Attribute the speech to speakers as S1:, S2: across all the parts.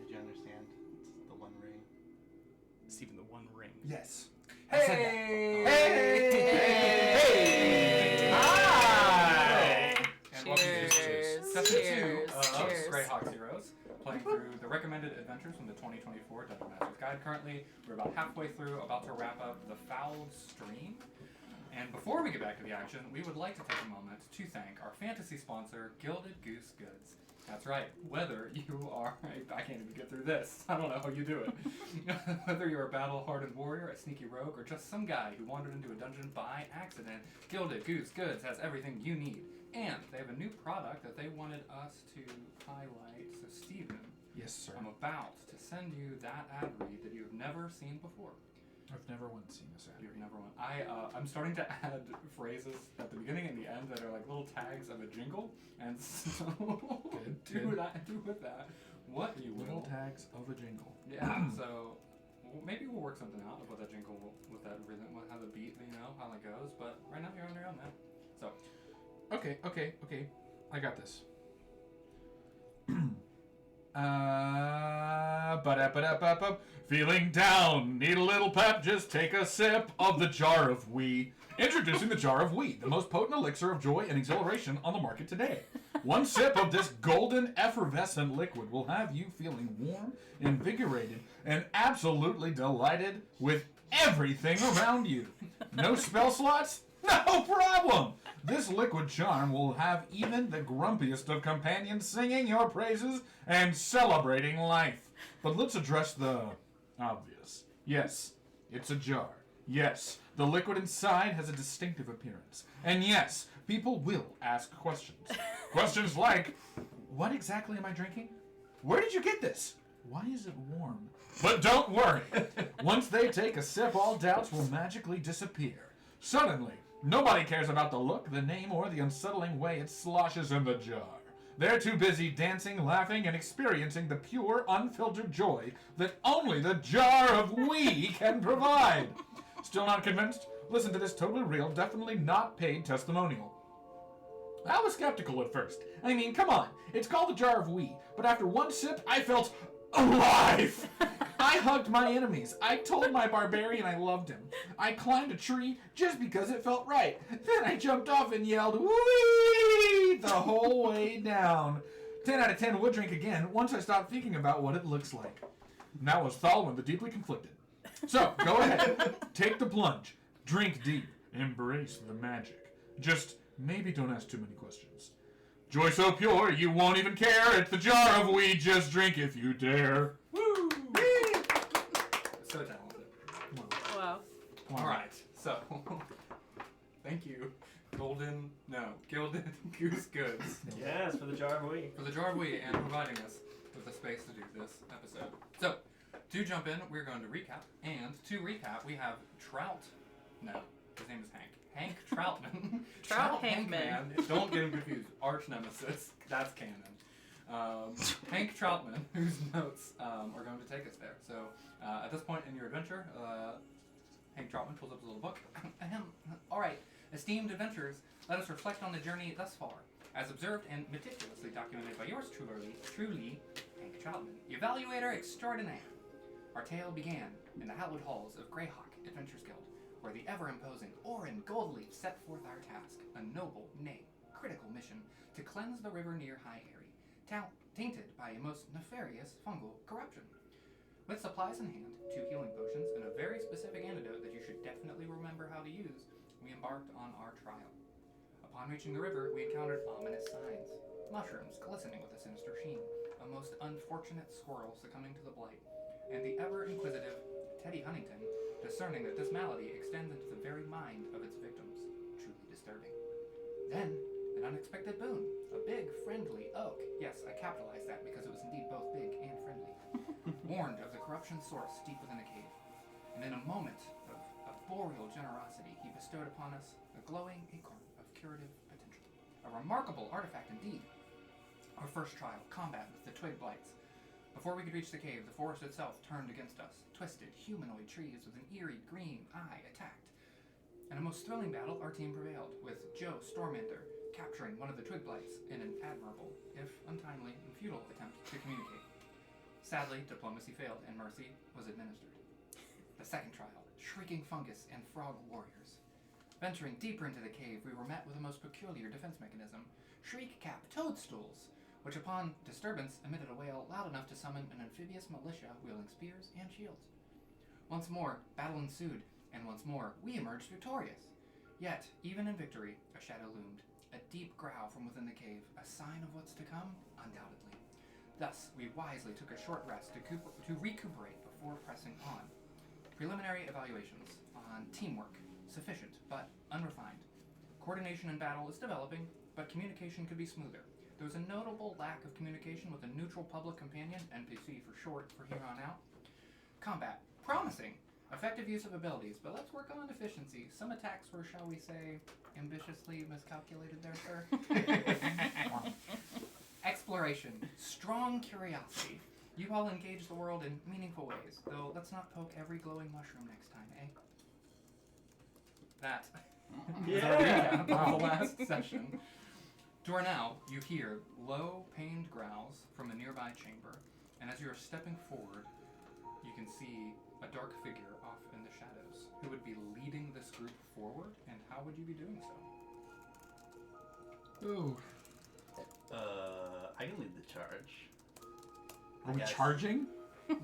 S1: you understand? It's the One Ring.
S2: Stephen, the One Ring.
S3: Yes.
S2: Hey!
S3: Hey!
S2: Hi! And welcome to
S4: Cheers.
S2: Session 2
S4: Cheers.
S2: of
S4: Cheers.
S2: Grayhawk Heroes, playing through the recommended adventures from the 2024 Dungeon Master's Guide. Currently, we're about halfway through, about to wrap up the Fouled Stream. And before we get back to the action, we would like to take a moment to thank our fantasy sponsor, Gilded Goose Goods. That's right, whether you are, I can't even get through this, I don't know how you do it. Whether you're a battle-hardened warrior, a sneaky rogue, or just some guy who wandered into a dungeon by accident, Gilded Goose Goods has everything you need. And they have a new product that they wanted us to highlight. So Steven,
S3: Yes, sir.
S2: I'm about to send you that ad read that you've never seen before.
S3: I've never once seen this ad.
S2: You've never won. I'm starting to add phrases at the beginning and the end that are like little tags of a jingle, and so do with that what you will.
S3: Little tags of a jingle.
S2: Yeah. So maybe we'll work something out of what that jingle with that rhythm, how the beat, how that goes. But right now you're on your own, man. So
S3: Okay. I got this. Feeling down, need a little pep, just take a sip of the Jar of Wee. Introducing the Jar of Wee, the most potent elixir of joy and exhilaration on the market today. One sip of this golden effervescent liquid will have you feeling warm, invigorated, and absolutely delighted with everything around you. No spell slots? No problem! This liquid charm will have even the grumpiest of companions singing your praises and celebrating life. But let's address the obvious. Yes, it's a jar. Yes, the liquid inside has a distinctive appearance. And yes, people will ask questions. Questions like, what exactly am I drinking? Where did you get this? Why is it warm? But don't worry. Once they take a sip, all doubts will magically disappear. Suddenly, nobody cares about the look, the name, or the unsettling way it sloshes in the jar. They're too busy dancing, laughing, and experiencing the pure, unfiltered joy that only the Jar of Wee can provide. Still not convinced? Listen to this totally real, definitely not paid testimonial. I was skeptical at first. I mean, come on. It's called the Jar of Wee, but after one sip, I felt alive. I hugged my enemies. I told my barbarian I loved him. I climbed a tree just because it felt right. Then I jumped off and yelled, "Whee!" the whole way down. 10 out of 10 would drink again once I stopped thinking about what it looks like. And that was Thalwyn the deeply conflicted. So, go ahead. Take the plunge. Drink deep. Embrace the magic. Just maybe don't ask too many questions. Joy so pure you won't even care. It's the Jar of Wee. Just drink if you dare. Woo!
S2: so talented.
S4: Wow.
S2: All right. So thank you, Gilded Goose Goods.
S5: Yes, for the Jar of Wee.
S2: For the Jar of Wee and providing us with the space to do this episode. So, to jump in, we're going to recap. And to recap, we have his name is Hank. Hank Troutman.
S4: Trout Hankman.
S2: Man. Don't get him confused. Arch nemesis. That's canon. Hank Troutman, whose notes are going to take us there. So, at this point in your adventure, Hank Troutman pulls up his little book. All right, esteemed adventurers, let us reflect on the journey thus far, as observed and meticulously documented by yours truly, Hank Troutman, evaluator extraordinaire. Our tale began in the hallowed halls of Grayhawk Adventures Guild, where the ever-imposing Orin Goldleaf set forth our task, a noble, nay, critical mission to cleanse the river near High Eyrie, tainted by a most nefarious fungal corruption. With supplies in hand, 2 healing potions, and a very specific antidote that you should definitely remember how to use, we embarked on our trial. Upon reaching the river, we encountered ominous signs. Mushrooms glistening with a sinister sheen, a most unfortunate squirrel succumbing to the blight, and the ever-inquisitive Teddy Huntington discerning that this malady extends into the very mind of its victims. Truly disturbing. Then, an unexpected boon. A big, friendly oak. Yes, I capitalized that because it was indeed both big and friendly. Warned of the corruption source deep within the cave. And in a moment of boreal generosity, he bestowed upon us a glowing acorn of curative potential. A remarkable artifact indeed. Our first trial, combat with the twig blights. Before we could reach the cave, the forest itself turned against us. Twisted, humanoid trees with an eerie green eye attacked. In a most thrilling battle, our team prevailed, with Joe Stormander capturing one of the twig blights in an admirable, if untimely and futile attempt to communicate. Sadly, diplomacy failed and mercy was administered. The second trial, shrieking fungus and frog warriors. Venturing deeper into the cave, we were met with a most peculiar defense mechanism, shriek-cap toadstools, which upon disturbance emitted a wail loud enough to summon an amphibious militia wielding spears and shields. Once more, battle ensued, and once more, we emerged victorious. Yet, even in victory, a shadow loomed, a deep growl from within the cave, a sign of what's to come, undoubtedly. Thus, we wisely took a short rest to recuperate before pressing on. Preliminary evaluations on teamwork, sufficient but unrefined. Coordination in battle is developing, but communication could be smoother. There was a notable lack of communication with a neutral public companion, NPC for short, for here on out. Combat, promising. Effective use of abilities, but let's work on efficiency. Some attacks were, shall we say, ambitiously miscalculated there, sir. Exploration, strong curiosity. You all engage the world in meaningful ways, though let's not poke every glowing mushroom next time, eh? That is our recap of the last session. Dornell, you hear low, pained growls from a nearby chamber, and as you are stepping forward, you can see a dark figure off in the shadows who would be leading this group forward, and how would you be doing so?
S3: Ooh.
S1: I can lead the charge.
S3: Are we charging?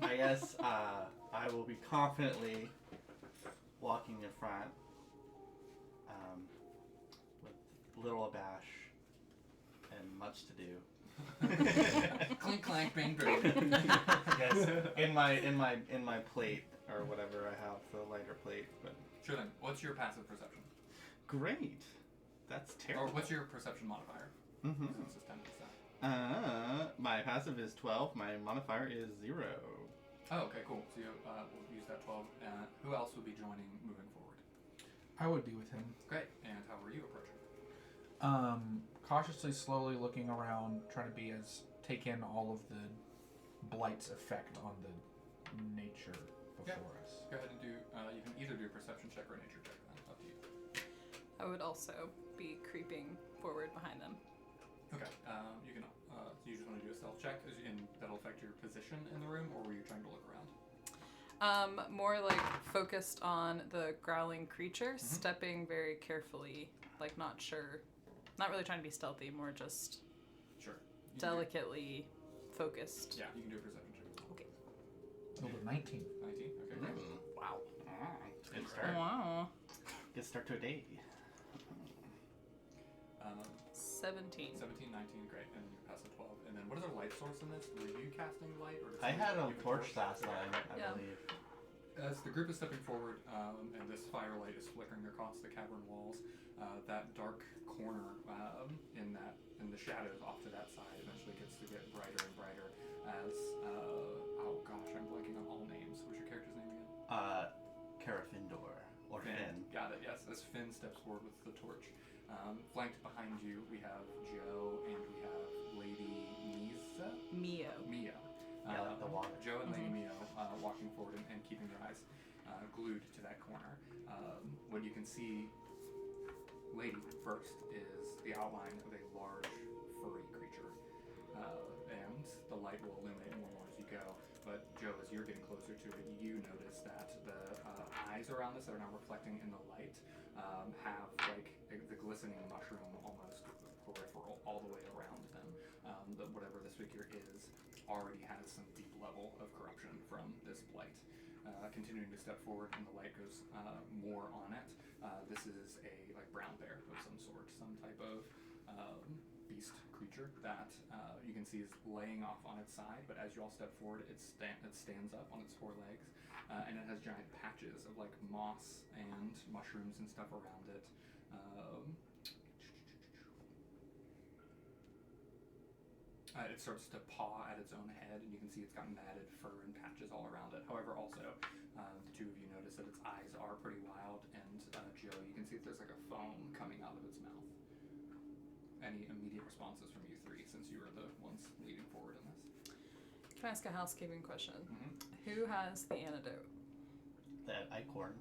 S1: I guess I will be confidently walking in front with little abash and much to do.
S2: Clink clank bang boom.
S1: Yes, in my plate or whatever I have, the lighter plate. But
S2: Sure then. What's your passive perception?
S1: great, that's
S2: Or
S1: terrible.
S2: what's your perception modifier?
S1: Mm-hmm.
S2: Since it's 10 to decide.
S1: My passive is 12. My modifier is 0.
S2: Oh, okay, cool. So you we'll use that 12. Who else would be joining moving forward?
S3: I would be with him.
S2: Great. And how were you approaching?
S3: Cautiously, slowly looking around, trying to take in all of the blight's effect on the nature before us.
S2: Go ahead and do. You can either do a perception check or a nature check. Then up to you.
S4: I would also be creeping forward behind them.
S2: Okay. You can. You just want to do a stealth check, and that'll affect your position in the room, or were you trying to look around?
S4: More like focused on the growling creature, stepping very carefully, like not really trying to be stealthy, more just
S2: Sure.
S4: delicately focused.
S2: Yeah, you can do a perception check.
S4: Okay.
S3: Rolled a 19.
S2: 19. Okay. Great.
S1: Wow. Good start.
S4: Wow.
S1: Good start to a day.
S4: 17.
S2: 17, 19, great, and you pass a 12. And then what is our light source in this? Were you casting light, or did
S1: I had a
S2: somebody give
S1: torch last time, I
S4: Yeah.
S1: believe.
S2: As the group is stepping forward, and this firelight is flickering across the cavern walls, that dark corner in the shadows off to that side eventually gets to get brighter and brighter as oh gosh, I'm blanking on all names. What's your character's name again?
S1: Carafindor. Or Finn.
S2: Got it, yes. As Finn steps forward with the torch. Flanked behind you, we have Joe and we have Lady
S4: Mio.
S2: Mio.
S1: Yeah, like the water.
S2: Joe and Lady Mio walking forward and keeping their eyes glued to that corner. What you can see, Lady, first, is the outline of a large, furry creature. And the light will illuminate more and more as you go. But Joe, as you're getting closer to it, you notice that the eyes around this that are now reflecting in the light have like the glistening mushroom almost peripheral all the way around them. Whatever this figure is already has some deep level of corruption from this blight. Continuing to step forward, and the light goes more on it. This is a brown bear of some sort, some type of beast creature that you can see is laying off on its side. But as you all step forward, it stands up on its four legs, and it has giant patches of moss and mushrooms and stuff around it. It starts to paw at its own head, and you can see it's got matted fur and patches all around it. However, also, the two of you notice that its eyes are pretty wild, and Joe, you can see that there's a foam coming out of its mouth. Any immediate responses from you three, since you were the ones leading forward in this?
S4: Can I ask a housekeeping question?
S2: Mm-hmm.
S4: Who has the antidote?
S1: That acorn.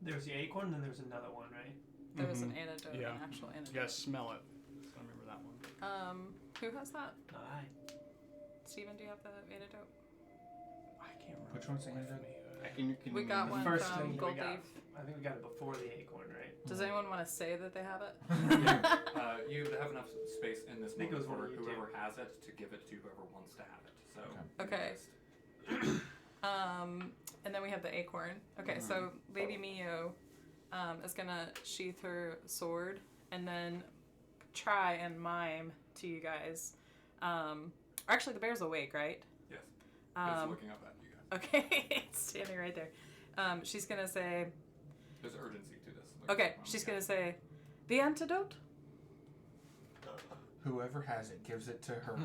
S5: There's the acorn, then there's another one, right?
S4: There was an antidote,
S6: Yeah.
S4: an actual antidote.
S6: You gotta smell it. I remember that one.
S4: Who has that?
S5: Aye.
S4: Steven, do you have the antidote?
S6: I can't remember.
S3: Which one's the
S6: what life
S3: antidote?
S6: me,
S1: Can
S4: We got
S5: The
S4: one
S5: first
S4: from
S5: thing we
S4: Gold
S5: got.
S4: Leaf.
S5: I think we got it before the acorn, right?
S4: Does anyone want to say that they have it?
S2: You have enough space in this
S5: I think it
S2: moment
S5: was
S2: for
S5: one of you
S2: whoever has it to give it to whoever wants to have it. So
S4: Okay. And then we have the acorn. Okay, so Lady Mio is gonna sheath her sword and then try and mime to you guys. Actually, the bear's awake, right?
S2: Yes. It's looking up at you guys.
S4: Okay, it's standing right there. She's gonna say,
S2: There's urgency to this. Like,
S4: okay, she's gonna say, the antidote?
S3: Whoever has it gives it to her.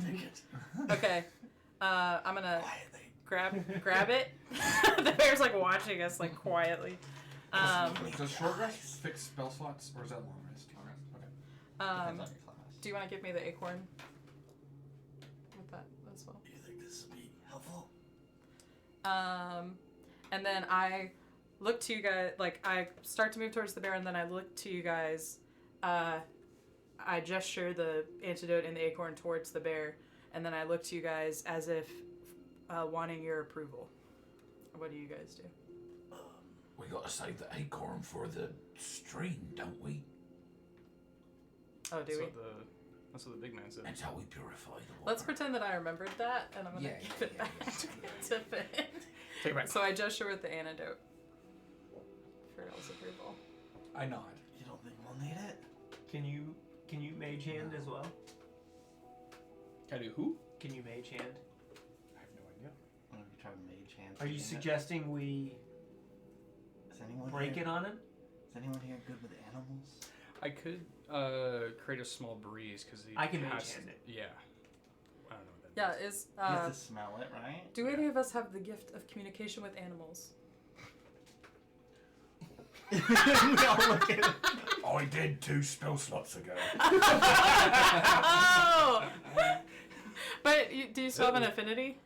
S1: Take it.
S4: Okay, I'm gonna
S1: Quietly.
S4: grab it. The bear's like watching us like quietly.
S3: Does short rest fix spell slots, or is that long rest?
S2: Long rest.
S3: Okay.
S1: Depends on your class.
S4: Do you want to give me the acorn with that as well?
S1: Do you think this would be helpful?
S4: And then I look to you guys, like I start to move towards the bear, and then I look to you guys. I gesture the antidote and the acorn towards the bear, and then I look to you guys as if wanting your approval. What do you guys do?
S3: We gotta save the acorn for the stream, don't we?
S4: Oh, do we?
S6: That's what the big man said.
S3: That's how we purify the water.
S4: Let's pretend that I remembered that, and I'm gonna give it back to Finn.
S6: Take it back.
S4: So I gesture with the antidote for y'all's approval.
S3: I nod.
S1: You don't think we'll need it?
S5: Can you mage hand as well?
S6: Can I do who?
S5: Can you mage hand?
S6: I have no idea.
S1: I'm gonna try mage hand.
S5: Are you suggesting we
S1: Is anyone
S5: break
S1: here,
S5: it on him?
S1: Is anyone here good with animals?
S6: I could create a small breeze because
S5: I can mage hand it.
S6: Yeah. I don't know what that
S4: Yeah,
S6: means.
S4: is
S1: You have to smell it, right?
S4: do any of us have the gift of communication with animals?
S1: We all look at it.
S3: I did 2 spell slots ago.
S4: Oh! But do you still have an affinity?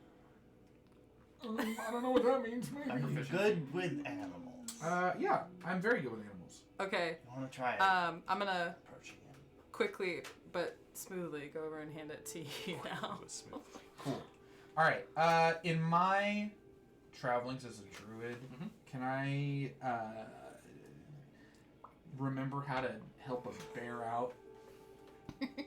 S3: I don't know what that means,
S1: Are
S3: maybe.
S1: you good with animals?
S3: Yeah, I'm very good with animals.
S4: Okay.
S1: You want to try it?
S4: I'm gonna
S1: Approaching him.
S4: quickly but smoothly go over and hand it to you now.
S6: It was smooth.
S3: Cool. Alright, in my travelings as a druid, can I remember how to help a bear out?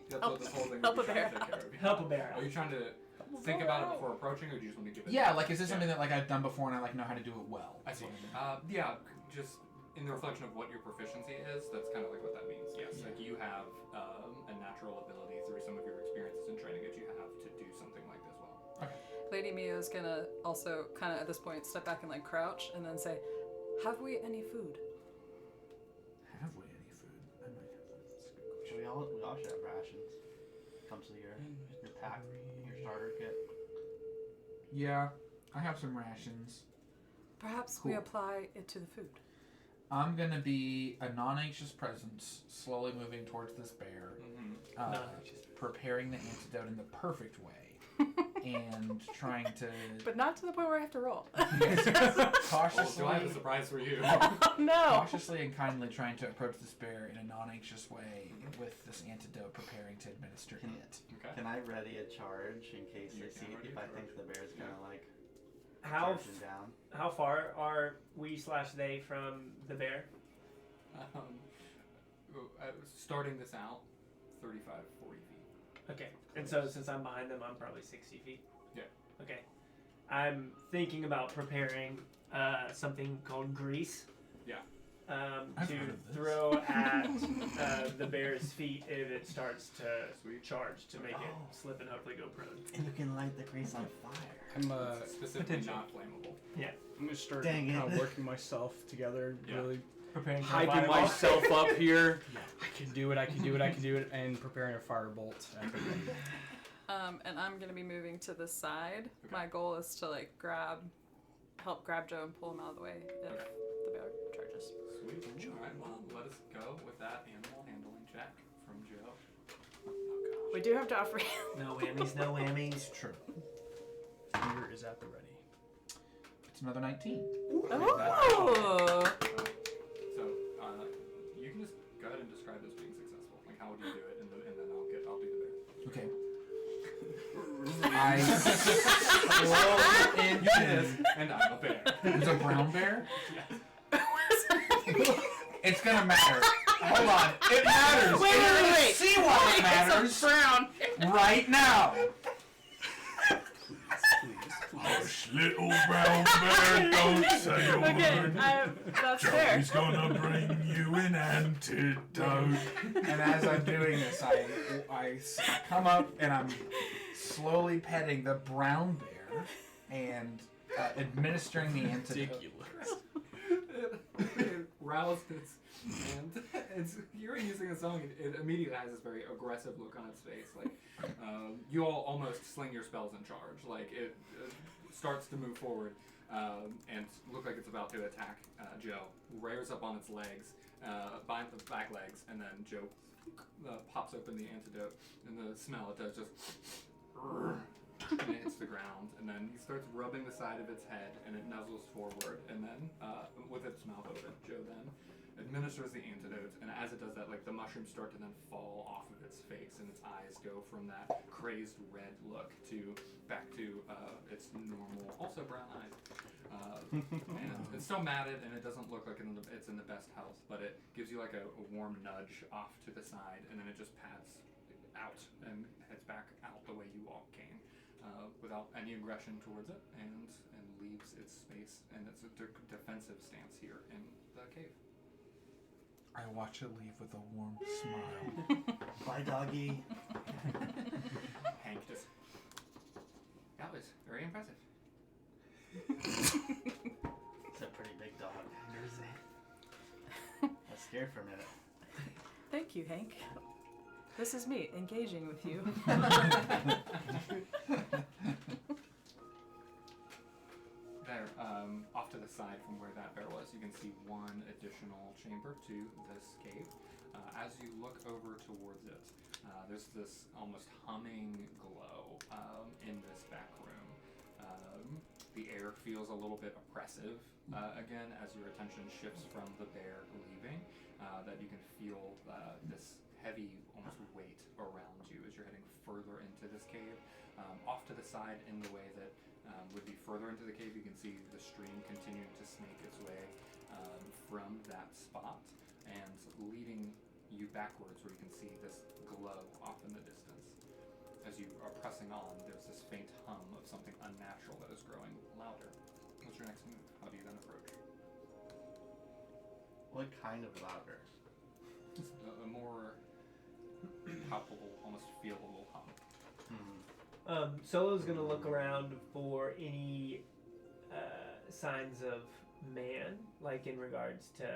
S2: That's what this whole thing
S4: Help
S2: would be
S4: a
S2: trying
S4: bear
S2: to take care of.
S5: Help a bear
S2: Are
S5: out.
S2: you trying to think about it before approaching, or do you just want to give it?
S3: Yeah, like is this something that like I've done before and I like know how to do it well?
S2: I see. Yeah, just in the reflection of what your proficiency is, that's kind of like what that means. Yes, like you have a natural ability through some of your experiences and training that you have to do something like this well.
S4: Lady Mio's gonna also kind of at this point step back and like crouch and then say, "Have we any food?"
S3: Have we any food? I might have that. That's a good question.
S1: We all should have rations. Comes to your pack, your starter kit.
S3: Yeah, I have some rations.
S4: Perhaps we
S3: Cool.
S4: apply it to the food.
S3: I'm gonna be a non-anxious presence, slowly moving towards this bear, preparing the antidote in the perfect way, and trying to
S4: But not to the point where I have to roll.
S3: cautiously,
S2: do I have a surprise for you?
S4: Oh, no.
S3: cautiously and kindly trying to approach this bear in a non-anxious way with this antidote, preparing to administer it.
S2: Okay.
S1: Can I ready a charge in case
S2: You
S1: I
S2: can
S1: see
S2: ready
S1: if
S2: a
S1: I
S2: charge.
S1: think the bear's gonna like
S5: How
S1: charge him down?
S5: how far are we/they from the bear?
S2: Starting this out, 35, 40 feet.
S5: Okay. And so since I'm behind them, I'm probably 60 feet.
S2: Yeah.
S5: Okay. I'm thinking about preparing something called grease.
S2: Yeah.
S3: I've
S5: To
S3: heard of this.
S5: throw at the bear's feet if it starts to
S2: Sweet.
S5: charge to make it
S1: Oh.
S5: slip and hopefully go prone.
S1: And you can light the grease on fire.
S6: I'm
S2: Specifically
S5: Potential.
S2: not flammable.
S6: I'm gonna start
S1: Dang
S6: kind
S1: it.
S6: of working myself together,
S2: Yeah.
S6: really
S5: Preparing for
S6: hyping
S5: fireball.
S6: myself up here. I can do it. I can do it. I can do it, and preparing a firebolt.
S4: And I'm gonna be moving to the side.
S2: Okay.
S4: My goal is to like help grab Joe and pull him out of the way if
S2: Okay.
S4: the bear charges.
S2: Sweet. Alright, well, let us go with that animal handling check from Joe. Oh
S4: We do have to offer.
S5: No whammies, no whammies.
S3: True.
S6: Spear is at the ready.
S3: It's another 19.
S4: Oh.
S2: So you can just go ahead and describe this being successful. Like how would you do it, and then I'll do the bear.
S3: Okay. I slow into
S2: Yes, and I'm a bear.
S3: It's a brown bear?
S2: Yes.
S3: It's gonna matter. Hold on. It matters.
S4: Wait,
S3: And you're gonna
S4: wait.
S3: see why it matters
S4: Brown.
S3: right now.
S6: Please.
S3: Hush, little brown bear, don't say a
S4: Okay,
S3: word.
S4: that's fair.
S3: Joey's gonna bring you an antidote. And as I'm doing this, I come up and I'm slowly petting the brown bear and administering the antidote.
S6: Ridiculous.
S2: It roused its, and it's you're using a song. It immediately has this very aggressive look on its face. Like you all almost sling your spells in charge. Like it starts to move forward and look like it's about to attack Joe. Rears up on its legs, binds the back legs, and then Joe pops open the antidote. And the smell it does just. And it hits the ground, and then he starts rubbing the side of its head, and it nuzzles forward, and then, with its mouth open, Joe then administers the antidote, and as it does that, like, the mushrooms start to then fall off of its face, and its eyes go from that crazed red look back to its normal, also brown eyes. And it's still matted, and it doesn't look like it's in the best health, but it gives you, like, a warm nudge off to the side, and then it just pads out and heads back out the way you all came. Without any aggression towards it, and leaves its space, and it's a defensive stance here in the cave.
S3: I watch it leave with a warm smile.
S1: Bye, doggy.
S2: Hank just. That was very impressive.
S1: It's a pretty big dog. I was scared for a minute.
S4: Thank you, Hank. This is me engaging with you.
S2: There, off to the side from where that bear was, you can see one additional chamber to this cave. As you look over towards it, there's this almost humming glow in this back room. The air feels a little bit oppressive again as your attention shifts from the bear leaving, that you can feel this heavy almost weight around you as you're heading further into this cave. Off to the side in the way that would be further into the cave, you can see the stream continuing to snake its way from that spot and leading you backwards where you can see this glow off in the distance. As you are pressing on, there's this faint hum of something unnatural that is growing louder. What's your next move? How do you then approach?
S1: What kind of louder?
S2: Just a more palpable, almost feelable hum.
S5: Solo's gonna look around for any signs of man, like in regards to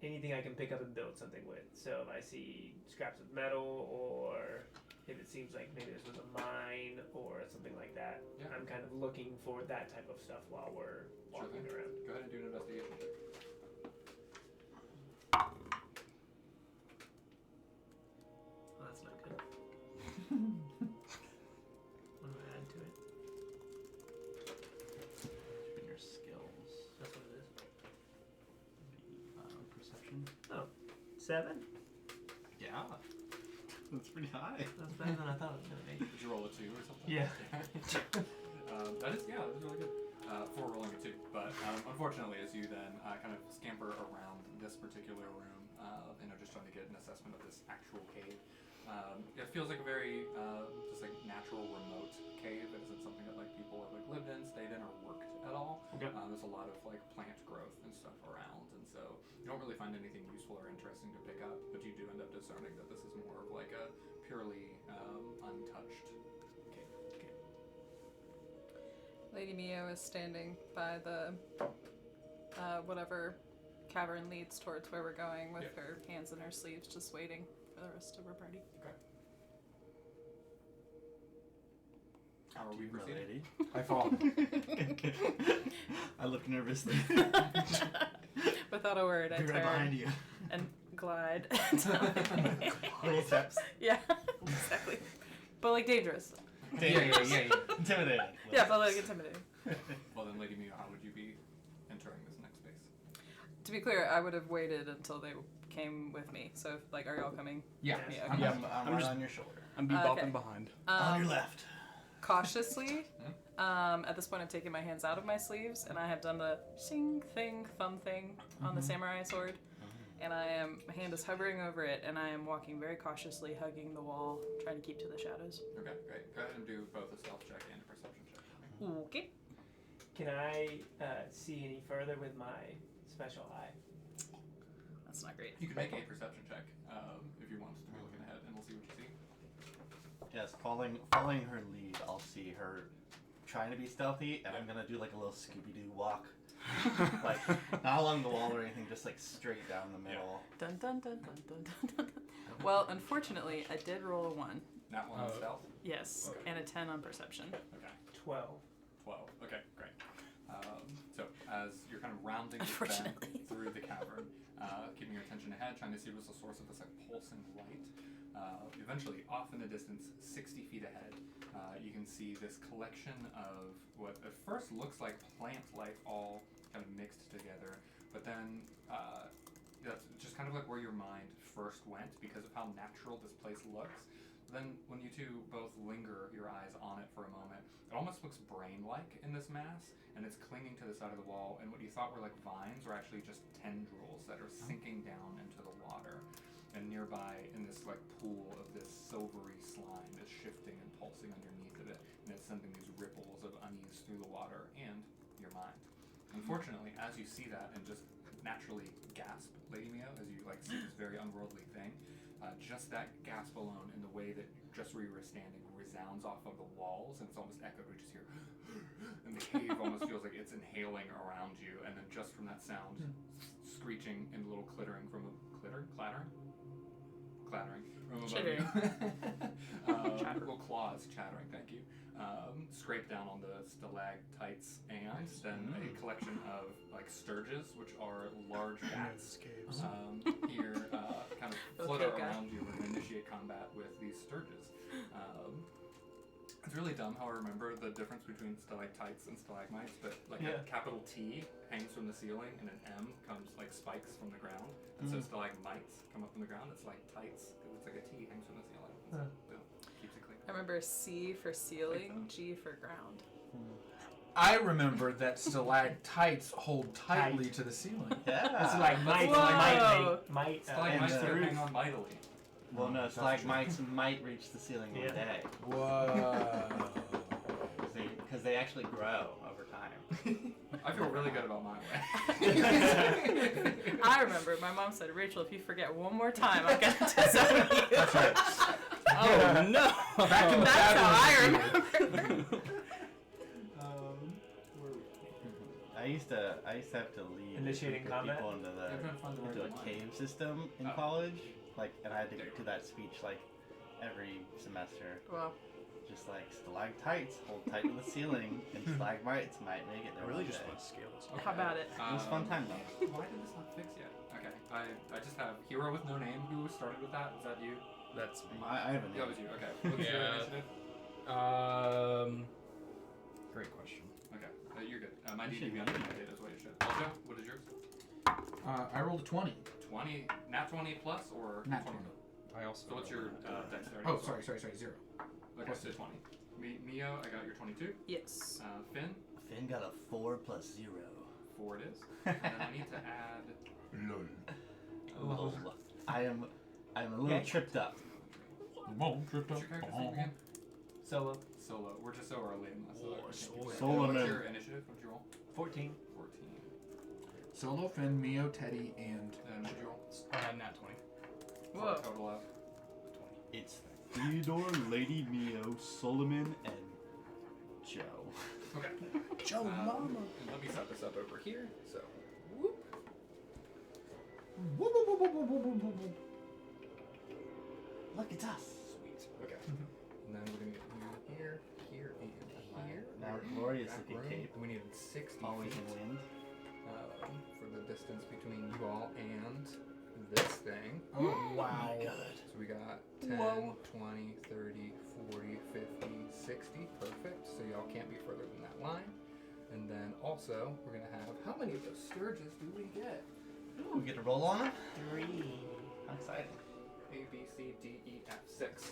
S5: anything I can pick up and build something with. So if I see scraps of metal, or if it seems like maybe this was a mine or something like that,
S2: Yeah.
S5: I'm kind of looking for that type of stuff while we're walking
S2: thing.
S5: around.
S2: Go ahead and do an investigation check.
S5: Oh, that's not good. What do I add to it?
S1: Given your skills.
S5: That's what it is.
S1: Perception.
S5: 7?
S1: Yeah. That's pretty high.
S5: That's better than I thought it was gonna be.
S2: Did you roll a 2 or something?
S5: Yeah.
S2: That is really good for rolling a 2. But unfortunately, as you then kind of scamper around this particular room, just trying to get an assessment of this actual cave, it feels like a very just like natural, remote cave. It isn't something that like people have like lived in, stayed in, or worked at all.
S5: Okay.
S2: There's a lot of like plant growth and stuff around, and so you don't really find anything useful or interesting to pick up. But you do end up discerning that this is more of like a purely untouched cave.
S4: Lady Mio is standing by the whatever cavern leads towards where we're going with her hands in her sleeves, just waiting for the rest of her party.
S2: Okay. How are we
S1: My
S2: proceeding?
S1: lady.
S3: I fall.
S1: I look nervously.
S4: Without a word, I
S1: Be right
S4: turn
S1: behind you.
S4: and glide.
S1: Little steps.
S4: Yeah, exactly. But like dangerous.
S1: Dangerous. Intimidating.
S4: Yeah, but like intimidating.
S2: Well then, Lady Mio, how would you be entering this next space?
S4: To be clear, I would have waited until they came with me. So, like, are y'all coming?
S3: Yeah.
S4: Yeah,
S1: I'm,
S4: okay.
S1: I'm, I'm
S6: I'm
S1: right
S6: just-
S1: on your shoulder.
S6: I'm bebopping
S4: Okay.
S6: behind.
S1: On your left.
S4: Cautiously, at this point, I've taken my hands out of my sleeves and I have done the sing thing, thumb thing on the samurai sword. And my hand is hovering over it, and I am walking very cautiously, hugging the wall, trying to keep to the shadows.
S2: Okay, great. Go ahead and do both a stealth check and a perception check.
S4: Okay.
S5: Can I see any further with my special eye?
S4: That's not great.
S2: You can make a perception check if you want to be looking ahead, and we'll see what you see.
S1: Yes, following her lead, I'll see her trying to be stealthy, and I'm gonna do like a little Scooby-Doo walk. Like, not along the wall or anything, just like straight down the middle.
S4: Dun dun dun dun dun dun dun. Well, unfortunately, I did roll a 1.
S2: Not one on stealth.
S4: Yes, and a 10 on perception.
S2: Okay.
S5: 12.
S2: 12. Okay, great. So as you're kind of rounding the
S4: Unfortunately.
S2: bend through the cavern, keeping your attention ahead, trying to see what's the source of this like pulsing light. Eventually, off in the distance, 60 feet ahead, you can see this collection of what at first looks like plant life all kind of mixed together, but then that's just kind of like where your mind first went because of how natural this place looks. Then when you two both linger your eyes on it for a moment, it almost looks brain-like in this mass, and it's clinging to the side of the wall, and what you thought were like vines are actually just tendrils that are sinking down into the water. And nearby, in this like pool of this silvery slime is shifting and pulsing underneath of it, and it's sending these ripples of unease through the water and your mind. Unfortunately, as you see that and just naturally gasp, Lady Mio, as you like see this very unworldly thing, just that gasp alone, in the way that just where you were standing, resounds off of the walls, and it's almost echoed. We just hear, and the cave almost feels like it's inhaling around you, and then just from that sound, screeching and a little clattering from clattering from above
S4: Chittering.
S2: you. Little claws chattering. Thank you. Scrape down on the stalactites, and then a collection of like sturges, which are large bats. Here, kind of flutter
S4: Okay,
S2: around you and initiate combat with these sturges. It's really dumb how I remember the difference between stalactites and stalagmites, but like a capital T hangs from the ceiling and an M comes like spikes from the ground. And so stalagmites come up from the ground. It's like tights because it's like a T hangs from the ceiling. So, boom, keeps it clean.
S4: I remember C for ceiling, G for ground.
S3: I remember that stalactites hold tightly to the ceiling.
S1: Yeah.
S5: It's like might,
S4: Whoa.
S5: might.
S2: Stalagmites
S1: and the
S2: do
S1: roof.
S2: hang on mightily.
S1: Well, no,
S3: That's
S1: stalagmites might reach the ceiling one
S5: Yeah.
S1: day.
S3: Whoa.
S1: Because they actually grow over time.
S2: I feel really good about my way.
S4: I remember my mom said, Rachel, if you forget one more time, I'm going to disown you.
S3: That's right.
S6: Oh no!
S3: Back in the
S4: That's how I
S3: tavern.
S4: remember.
S1: I used to have to lead
S5: Initiating
S1: with
S5: combat?
S1: people into a cave system in college. Like, and I had to do that speech like every semester.
S4: Well,
S1: Just like stalactites hold tight to the ceiling, and stalagmites might make it
S6: I
S1: there.
S6: really
S1: one
S6: just
S1: day.
S6: want to scale this.
S4: how about it?
S1: It was a fun time though.
S2: Why did this not fix yet? Okay, I just have Hero with No Name. Who started with that? Is that you?
S6: That's me.
S1: I have a
S2: That
S1: name.
S2: was you. Okay. What's your
S6: Yeah.
S2: initiative?
S6: Great question.
S2: Okay, you're good. My
S1: You
S2: DD
S1: should
S2: be
S1: know.
S2: under my date as well. You should. Also, what is yours?
S3: I rolled a 20.
S2: 20, nat 20 plus or
S3: Nat
S2: 20?
S3: 20.
S6: I also.
S2: So what's your dexterity?
S3: Oh, sorry, 0.
S2: Okay, so 20. Mio, I got your 22.
S4: Yes.
S2: Finn,
S1: Finn got a 4 plus 0.
S2: 4 it is. And then I need to add.
S3: Lol.
S1: Lol. I'm a little
S5: Okay.
S1: tripped up.
S3: Won't trip
S2: What's
S3: up.
S2: your character's name again?
S5: Solo.
S2: Solo. We're just so early in this.
S3: Oh,
S2: I can't
S3: Solo.
S2: keep track.
S1: Solo
S2: What's
S1: man.
S2: your initiative? What'd you roll?
S5: 14.
S2: 14.
S3: Solo, Finn, Mio, Teddy, and
S2: And what'd you roll?
S6: Nat 20.
S2: For a
S4: Whoa.
S2: total of.
S1: It's Theodore, Lady Mio, Solomon, and Joe.
S2: Okay.
S6: Joe Mama.
S2: And let me set this up over here. So.
S1: Look, it's us.
S2: Sweet. Okay. And then we're gonna get you here, here, and here.
S1: Now glorious
S2: Back
S1: looking
S2: room.
S1: cape.
S2: And we needed 60
S1: Always
S2: feet
S1: in wind.
S2: for the distance between you all and
S7: this thing.
S6: Oh, wow.
S7: So we got 10,
S4: Whoa.
S7: 20, 30, 40, 50, 60. Perfect. So y'all can't be further than that line. And then also, we're going to have, how many of those sturges do we get?
S1: Ooh, we get to roll on them?
S5: 3.
S1: How exciting.
S7: A, B, C, D, E, F, 6.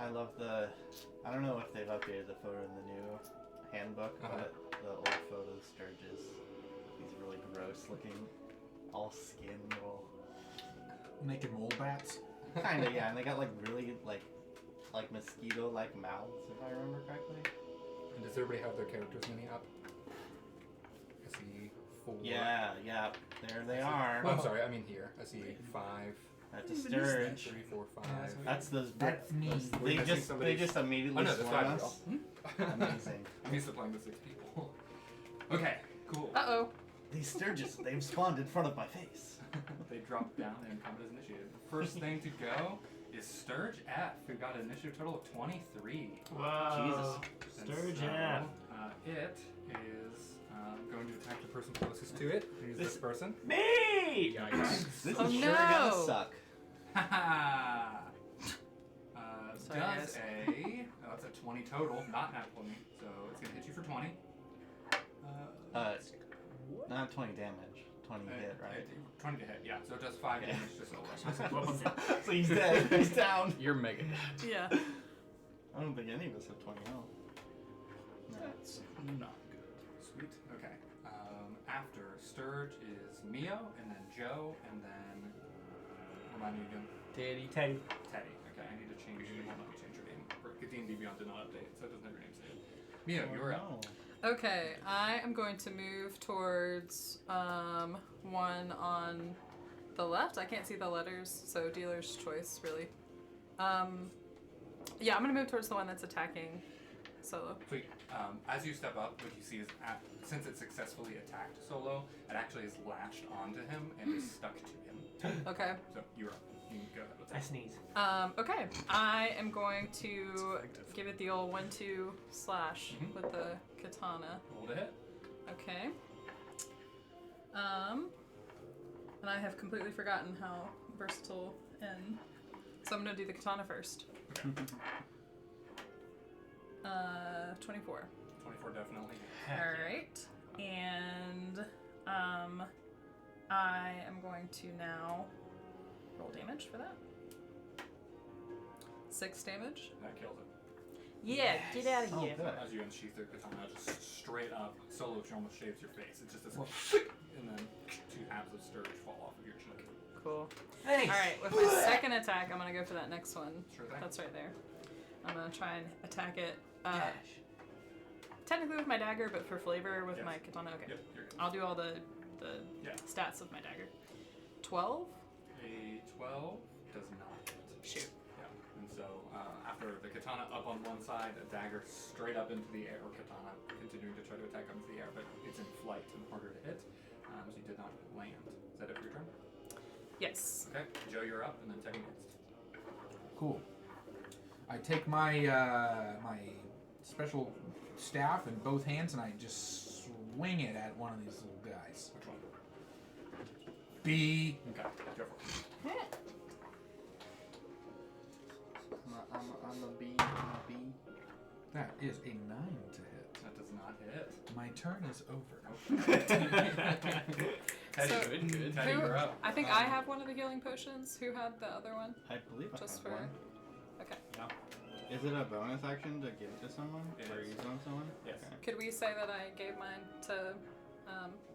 S1: I love the. I don't know if they've updated the photo in the new handbook, but the old photo Sturges. These really gross looking, all skin, little.
S3: Naked mole bats.
S1: Kinda, yeah, and they got like really like mosquito like mouths, if I remember correctly.
S7: And does everybody have their characters mini up? I see 4.
S1: Yeah, there they are.
S7: Oh, I'm sorry, I mean here. I see 5,
S1: That's a Sturge.
S7: 3, 4, 5.
S1: That's those.
S6: That's me.
S1: They
S7: Wait, I
S1: just
S7: think somebody-
S1: immediately
S7: Oh no, that's
S1: swarm
S7: 5
S1: us.
S7: y'all.
S1: Amazing.
S2: I'm used to playing with 6 people. Okay, cool.
S4: Uh-oh.
S1: These Sturges, they've spawned in front of my face.
S2: They drop down and combat is initiated. First thing to go is Sturge F, who got an initiative total of 23.
S5: Whoa.
S2: And
S5: Sturge
S2: so,
S5: F.
S2: It is going to attack the person closest to it. Who's this person?
S5: Me!
S6: Yikes.
S1: This
S4: Oh,
S1: is sure
S4: no.
S1: gonna suck.
S2: Haha!
S4: Sorry,
S2: Does
S4: guys.
S2: that's a 20 total, not nat 20, so it's going to hit you for 20.
S1: Not 20 damage. 20 hit, right?
S2: 20 to hit, yeah. So it does 5
S1: Yeah.
S2: damage to Solo.
S1: So he's dead. He's down.
S6: You're mega dead.
S4: Yeah.
S1: I don't think any of us have 20 health. No.
S6: That's not good.
S2: Sweet. Okay. After Sturge is Mio, and then Joe, and then remind me again.
S6: Teddy.
S5: Teddy.
S2: Teddy. Okay, I need to change. It won't let me change your name. D&D Beyond did not update, so it doesn't have your name saved. Mio, you're up.
S4: Okay, I am going to move towards one on the left. I can't see the letters, so dealer's choice, really. Yeah, I'm gonna move towards the one that's attacking Solo.
S2: Sweet. As you step up, what you see is since it successfully attacked Solo, it actually is latched onto him and is stuck to him.
S4: Okay.
S2: So you're up. You can go ahead with
S5: I
S2: that.
S5: sneeze.
S4: Okay. I am going to give it the old 1-2 slash
S2: Mhm.
S4: with the katana.
S2: Roll to hit.
S4: Okay. And I have completely forgotten how versatile and so I'm gonna do the katana first.
S2: Okay.
S4: 24.
S2: 24 definitely.
S4: Alright. And I am going to now roll damage for that. 6 damage.
S2: That kills it.
S4: Yeah, get out of
S1: Oh,
S4: here.
S1: good.
S2: As you unsheath the katana, just straight up, Solo almost shaves your face. It's just this, and then 2 halves of Sturge fall off of your cheek.
S4: Cool.
S5: Thanks.
S4: Alright, with my second attack, I'm gonna go for that next one.
S2: Sure thing.
S4: That's right there. I'm gonna try and attack it.
S5: Dash.
S4: Technically with my dagger, but for flavor with
S2: Yes.
S4: my katana. Okay.
S2: Yep, you're good.
S4: I'll do all the
S2: Yeah.
S4: stats with my dagger. 12?
S2: A 12 does not hit.
S4: Shoot.
S2: Yeah. And so after the katana up on one side, a dagger straight up into the air, or katana continuing to try to attack up into the air, but it's in flight and harder to hit. So you did not land. Is that it for your turn?
S4: Yes.
S2: Okay. Joe, you're up, and then Teddy next.
S3: Cool. I take my my special staff in both hands and I just swing it at one of these little guys.
S2: Which one?
S3: B.
S2: Okay. Go for it.
S1: I'm a B. I'm a B.
S3: That is a 9 to hit.
S2: That does not hit.
S3: My turn is over.
S2: Teddy,
S4: So-
S2: good. Teddy,
S4: Who-
S2: you're up.
S4: I think I have one of the healing potions. Who had the other one?
S1: I believe I
S4: Just
S1: have
S4: for.
S1: one.
S4: Okay.
S1: Is it a bonus action to give it to someone?
S2: It
S1: or
S2: is.
S1: use it on someone?
S2: Yes.
S1: Okay.
S4: Could we say that I gave mine to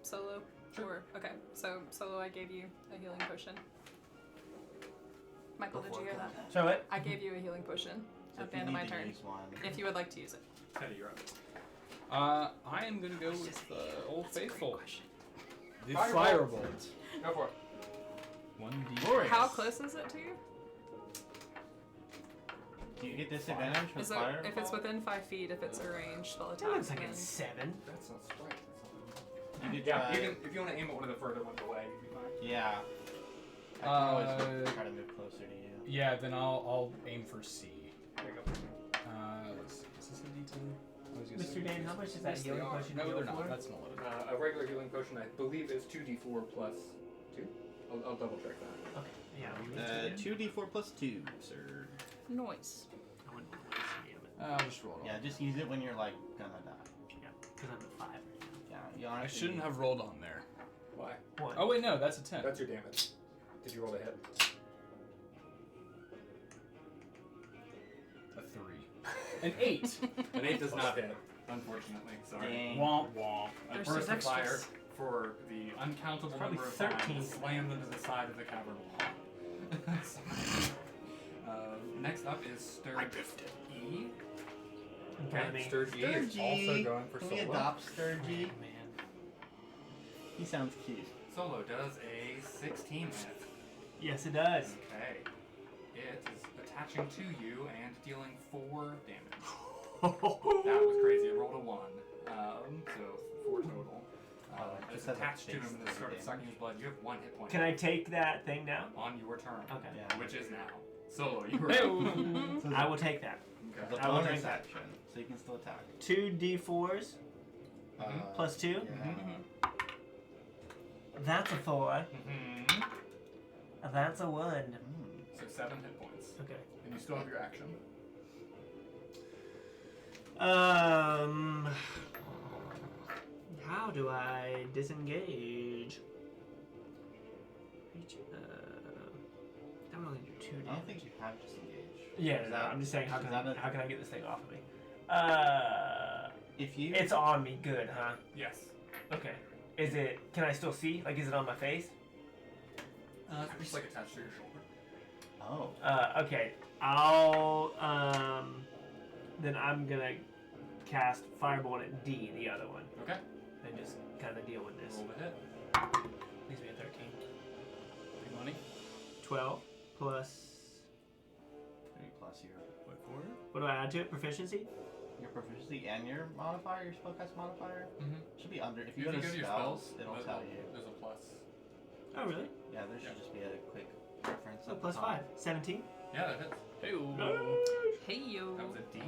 S4: Solo?
S2: Sure.
S4: Okay. So Solo, I gave you a healing potion. Michael, did you hear that?
S5: So what?
S4: I gave you a healing potion
S1: So
S4: at
S1: if
S4: the
S1: you
S4: end of
S1: need
S4: my
S1: to
S4: turn.
S1: use one.
S4: If you would like to use it.
S2: Teddy, you're up.
S6: I am gonna go with the Old Faithful. The
S2: Firebolt.
S6: Firebolt.
S2: Go for it.
S6: 1d.
S1: Glorious.
S4: How close is it to you?
S1: Do you get disadvantage with
S4: Is it
S1: fire?
S4: if it's within 5 feet? If it's a ranged spell attack?
S5: That looks like
S4: then-
S5: it's 7.
S2: That's not right.
S1: You could
S2: Yeah,
S1: try.
S2: you can, if you want to aim at one of the further ones away, you'd be fine.
S1: Yeah. I can always try to move closer to you.
S6: Yeah, then I'll aim for C.
S2: There you go.
S6: Let's see. Is this a D10? Oh, was gonna say.
S5: Mr. Dan, how much is that
S7: Yes, they
S5: healing
S7: are.
S5: potion
S7: No,
S5: go
S7: they're
S5: for?
S7: not. That's not what it is.
S2: A regular healing potion, I believe, is 2d4 plus 2. I'll double check that.
S5: Okay, yeah.
S8: 2d4 plus 2, sir.
S4: Noise.
S5: I wouldn't waste any of it.
S6: I'll just roll it.
S1: Yeah, just use it when you're like gonna die.
S5: Yeah, because I'm at 5 right
S1: Yeah, you
S6: I
S1: honestly.
S6: shouldn't have rolled on there.
S2: Why?
S5: now. 1.
S6: Oh wait, no, that's a 10.
S2: That's your damage. Did you roll a hit?
S6: A 3. An 8.
S2: An 8 does not hit, unfortunately. Sorry.
S1: Dang.
S6: Womp womp.
S2: A
S4: There's
S2: burst
S4: some
S2: of fire
S4: extras.
S2: for the uncountable
S5: Probably
S2: number of
S5: 13.
S2: times slammed into the side of the cavern wall. Next up is Sturge E.
S5: Okay.
S2: Sturge E is also going for
S1: Can we
S2: Solo.
S1: adopt Sturgy?
S5: Man.
S1: He sounds cute.
S2: Solo does a 16 hit.
S5: Yes, it does.
S2: Okay. It is attaching to you and dealing 4 damage. That was crazy. It rolled a 1. So 4 total.
S1: It
S2: It's
S1: has a
S2: attached to him
S1: face
S2: and then
S1: damage.
S2: started sucking his blood. You have 1 hit point.
S5: Can I take that thing now?
S2: On your turn.
S5: Okay.
S1: Yeah.
S2: Which is now. Solo, you were
S6: Hey-o.
S1: So
S5: I will take that.
S1: There's
S2: Okay.
S1: a
S5: I will
S1: bonus
S5: drink that.
S1: action, so you can still attack.
S5: 2d4s plus 2.
S1: Yeah.
S5: That's a 4.
S2: Mm-hmm.
S5: That's a 1.
S1: Mm.
S2: So 7 hit points.
S5: Okay.
S2: And you still have your action.
S5: How do I disengage? That would only do 2
S1: I
S5: damage.
S1: don't think you have disengage.
S5: Yeah,
S1: Is
S5: no,
S1: that-
S5: I'm just saying, how
S1: is
S5: can
S1: that a-
S5: how can I get this thing off of me?
S1: If you.
S5: It's on me. Good, huh?
S2: Yes.
S5: Okay. Is it? Can I still see? Like, is it on my face?
S2: It's just like attached to your shoulder.
S1: Oh.
S5: Okay. I'll then I'm gonna cast Firebolt at D, the other one,
S2: Okay.
S5: and just kind of deal with this.
S2: Roll the hit.
S5: Leaves me at 13.
S6: Big money.
S5: 12 plus.
S1: 3 plus your.
S5: What do I add to it? Proficiency.
S1: Your proficiency and your modifier, your spellcast modifier,
S2: Mm-hmm.
S1: should be under. If
S2: If
S1: you
S2: you
S1: go to
S2: go to your
S1: spells,
S2: spells,
S1: it'll
S2: there's
S1: tell
S2: a-
S1: you.
S2: There's a plus.
S5: Oh, really?
S1: Yeah, there should just be a quick reference.
S5: So
S1: at the
S5: plus
S1: top.
S5: 5. 17.
S2: Yeah, that hits.
S6: Hey-o.
S4: Hey yo.
S2: That was a D.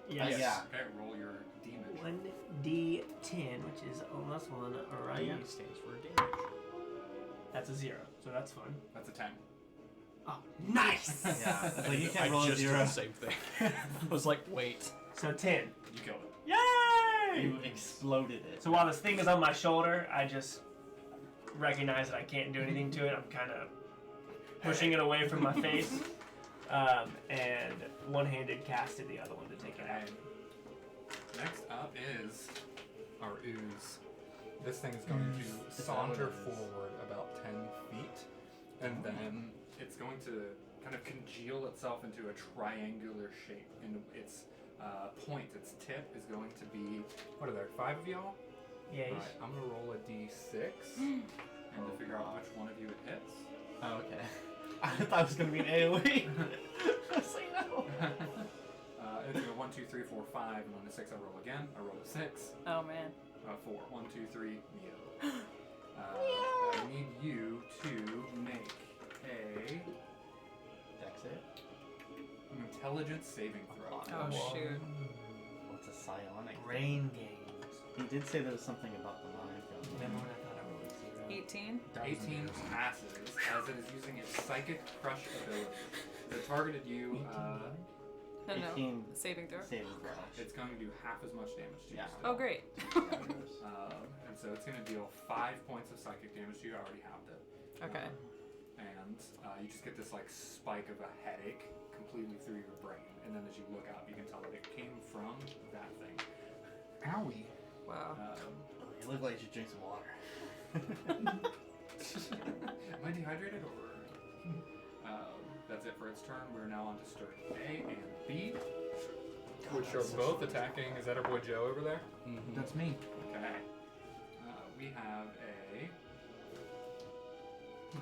S5: Yes.
S1: Yeah.
S2: Okay, roll your damage.
S5: 1d10, which is almost 1, right?
S6: D stands for damage.
S5: That's a 0, so that's fun.
S2: That's a 10.
S5: Oh, nice!
S1: Yeah. It's like you
S6: I
S1: can't roll a
S6: just did
S1: 0.
S6: the same thing. I was like, wait.
S5: So 10.
S2: You killed it.
S5: Yay!
S1: You exploded it.
S5: So while this thing is on my shoulder, I just recognize that I can't do anything to it. I'm kind of pushing it away from my face, and one-handed casted the other one to take it out.
S2: Okay. Next up is our ooze. This thing is going to saunter forward about 10 feet, and then it's going to kind of congeal itself into a triangular shape. And its point, its tip, is going to be, what are there, 5 of y'all?
S5: Yes.
S2: Alright, I'm going to roll a d6, and to figure out which one of you it hits.
S1: Oh, okay. I thought it was gonna be an AOE. I was like, no.
S2: It's a 1, 2, 3, 4, 5, and on a 6 I roll again. I roll a 6.
S4: Oh man.
S2: 4. 1, 2, 3, Neo. I need you to make a
S1: Dex it.
S2: an intelligence saving throw.
S4: Oh shoot.
S1: What's a psionic?
S5: Rain games.
S1: He did say there was something about the mind.
S5: Remember when I thought I rolled a 0?
S4: 18.
S2: 18 passes as it is using its psychic crush ability. If it targeted you,
S4: No, no.
S1: 18
S4: Saving throw.
S1: saving throw.
S2: it's going to do half as much damage to you.
S1: Yeah.
S2: still.
S4: Oh great.
S2: And so it's going to deal 5 points of psychic damage to you. I already halved it.
S4: Okay.
S2: And you just get this like spike of a headache completely through your brain, and then as you look up, you can tell that it came from that thing.
S3: Owie.
S4: Wow.
S1: You look like you should drink some water.
S2: Am I dehydrated or? That's it for its turn. We're now on to Sturge A and B, which are both attacking. Is that our boy Joe over there?
S6: Mm-hmm.
S3: That's me.
S2: Okay. We have a.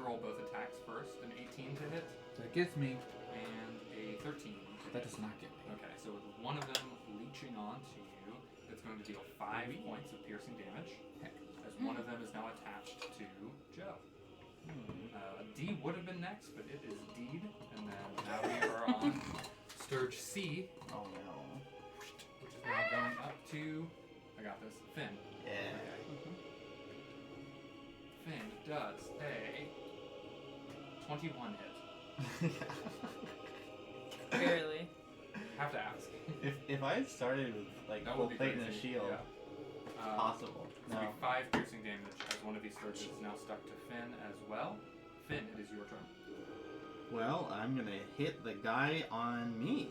S2: Roll both attacks first. An 18 to hit
S3: That gets me.
S2: and a 13.
S3: That does not get me.
S2: Okay, so with one of them leeching onto you, it's going to deal 5 points of piercing damage, as one of them is now attached to Joe. D would have been next, but it is Deed, and then now we are on Sturge C,
S1: Oh no.
S2: which is Now going up to, I got this, Finn.
S1: Yeah.
S2: Okay. Finn does a 21 hit.
S4: Barely.
S2: Have to ask.
S1: If I had started with like
S2: That
S1: full
S2: would be
S1: plate and a
S2: crazy.
S1: shield,
S2: Yeah.
S1: possible.
S2: It's
S1: No.
S2: going to be 5 piercing damage as one of these sturges is now stuck to Finn as well. Finn, it is your turn.
S8: Well, I'm gonna hit the guy on me.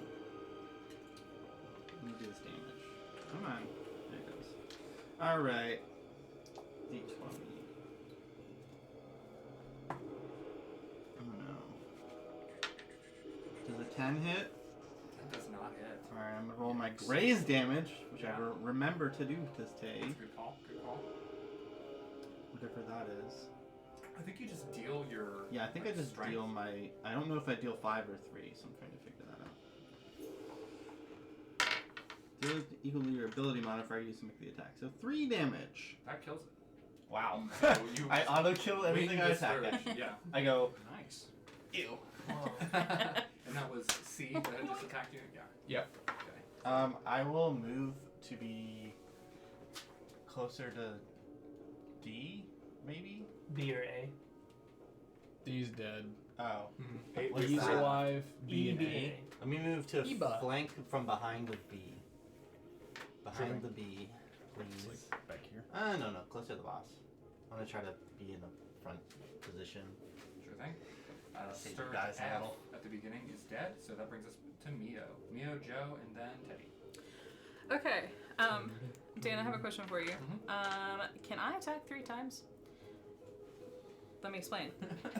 S8: Let me do this damage. Come on. There it goes. Alright. D20. Oh no. Does a 10 hit?
S2: That does not hit.
S8: Alright, I'm gonna roll my graze damage, which
S2: Yeah.
S8: I remember to do this day.
S2: Good call. Good call.
S8: Whatever that is.
S2: I think you just deal your.
S8: Yeah, I think I just
S2: strength.
S8: deal my. I don't know if I deal 5 or 3, so I'm trying to figure that out. Deal equal to your ability modifier used to make the attack. So 3 damage.
S2: That kills it.
S1: Wow.
S2: So you
S1: I auto kill everything
S2: wing
S1: I
S2: the
S1: attack
S2: sturge,
S1: at.
S2: Yeah.
S1: I go,
S6: Nice.
S1: ew.
S2: And that was C that had just attacked you? Yeah.
S6: Yep.
S2: Okay.
S1: I will move to be closer to D, maybe?
S5: B or A?
S6: D's dead.
S1: Oh.
S2: Eight
S1: What
S2: was
S1: is
S6: He's
S1: that?
S6: alive. B
S5: E,
S6: and
S5: B,
S6: A.
S5: A.
S1: Let me move to
S6: Eba.
S1: flank from behind the B. Behind
S6: Sure.
S1: the B,
S6: It's
S1: please.
S6: like back here.
S1: No, closer to the boss. I'm gonna try to be in the front position.
S2: Sure thing.
S1: Save
S2: Sturge
S1: you guys a
S2: F
S1: little.
S2: at the beginning is dead, so that brings us to Mio. Mio, Joe, and then Teddy.
S4: Okay. Dan, I have a question for you.
S2: Mhm.
S4: Can I attack 3 times? Let me explain.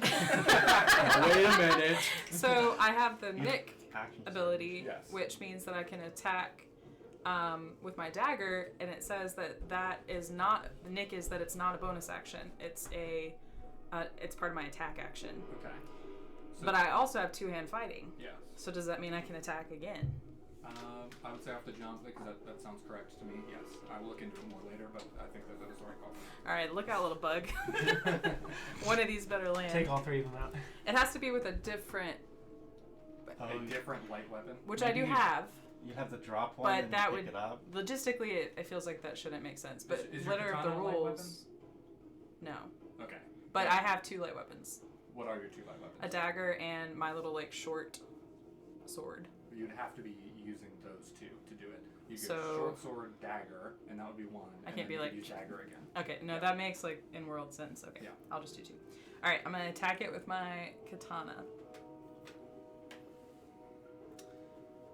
S6: Wait a minute.
S4: So I have the
S1: You-
S4: Nick
S1: Action
S4: ability,
S2: Yes.
S4: which means that I can attack with my dagger, and it says that is not Nick is that it's not a bonus action. It's it's part of my attack action.
S2: Okay. So,
S4: But I also have 2-hand fighting.
S2: Yes.
S4: So does that mean I can attack again?
S2: I would say off the jump, because that sounds correct to me, yes. I will look into it more later, but I think that is the right call.
S4: All right, look out, little bug. One of these better land.
S5: Take all 3 of them out.
S4: It has to be with a different,
S1: Oh,
S2: A different light weapon.
S4: which I do
S1: Maybe-
S4: have.
S1: You have to drop one
S4: But
S1: and
S4: that
S1: pick
S4: would
S1: it up.
S4: logistically, it feels like that shouldn't make sense. But
S2: Is your
S4: letter of the
S2: katana a light
S4: rules, no.
S2: Okay.
S4: But I have 2 light weapons:
S2: What are your 2 light weapons?
S4: a dagger and my little like short sword.
S2: You'd have to be using those 2 to do it. You get
S4: So-
S2: short sword, dagger, and that would be 1.
S4: I
S2: and
S4: can't
S2: then
S4: be
S2: you could
S4: like-
S2: use dagger again.
S4: Okay, no,
S2: Yeah.
S4: that makes like in world sense. Okay,
S2: Yeah.
S4: I'll just do 2. All right, I'm gonna attack it with my katana,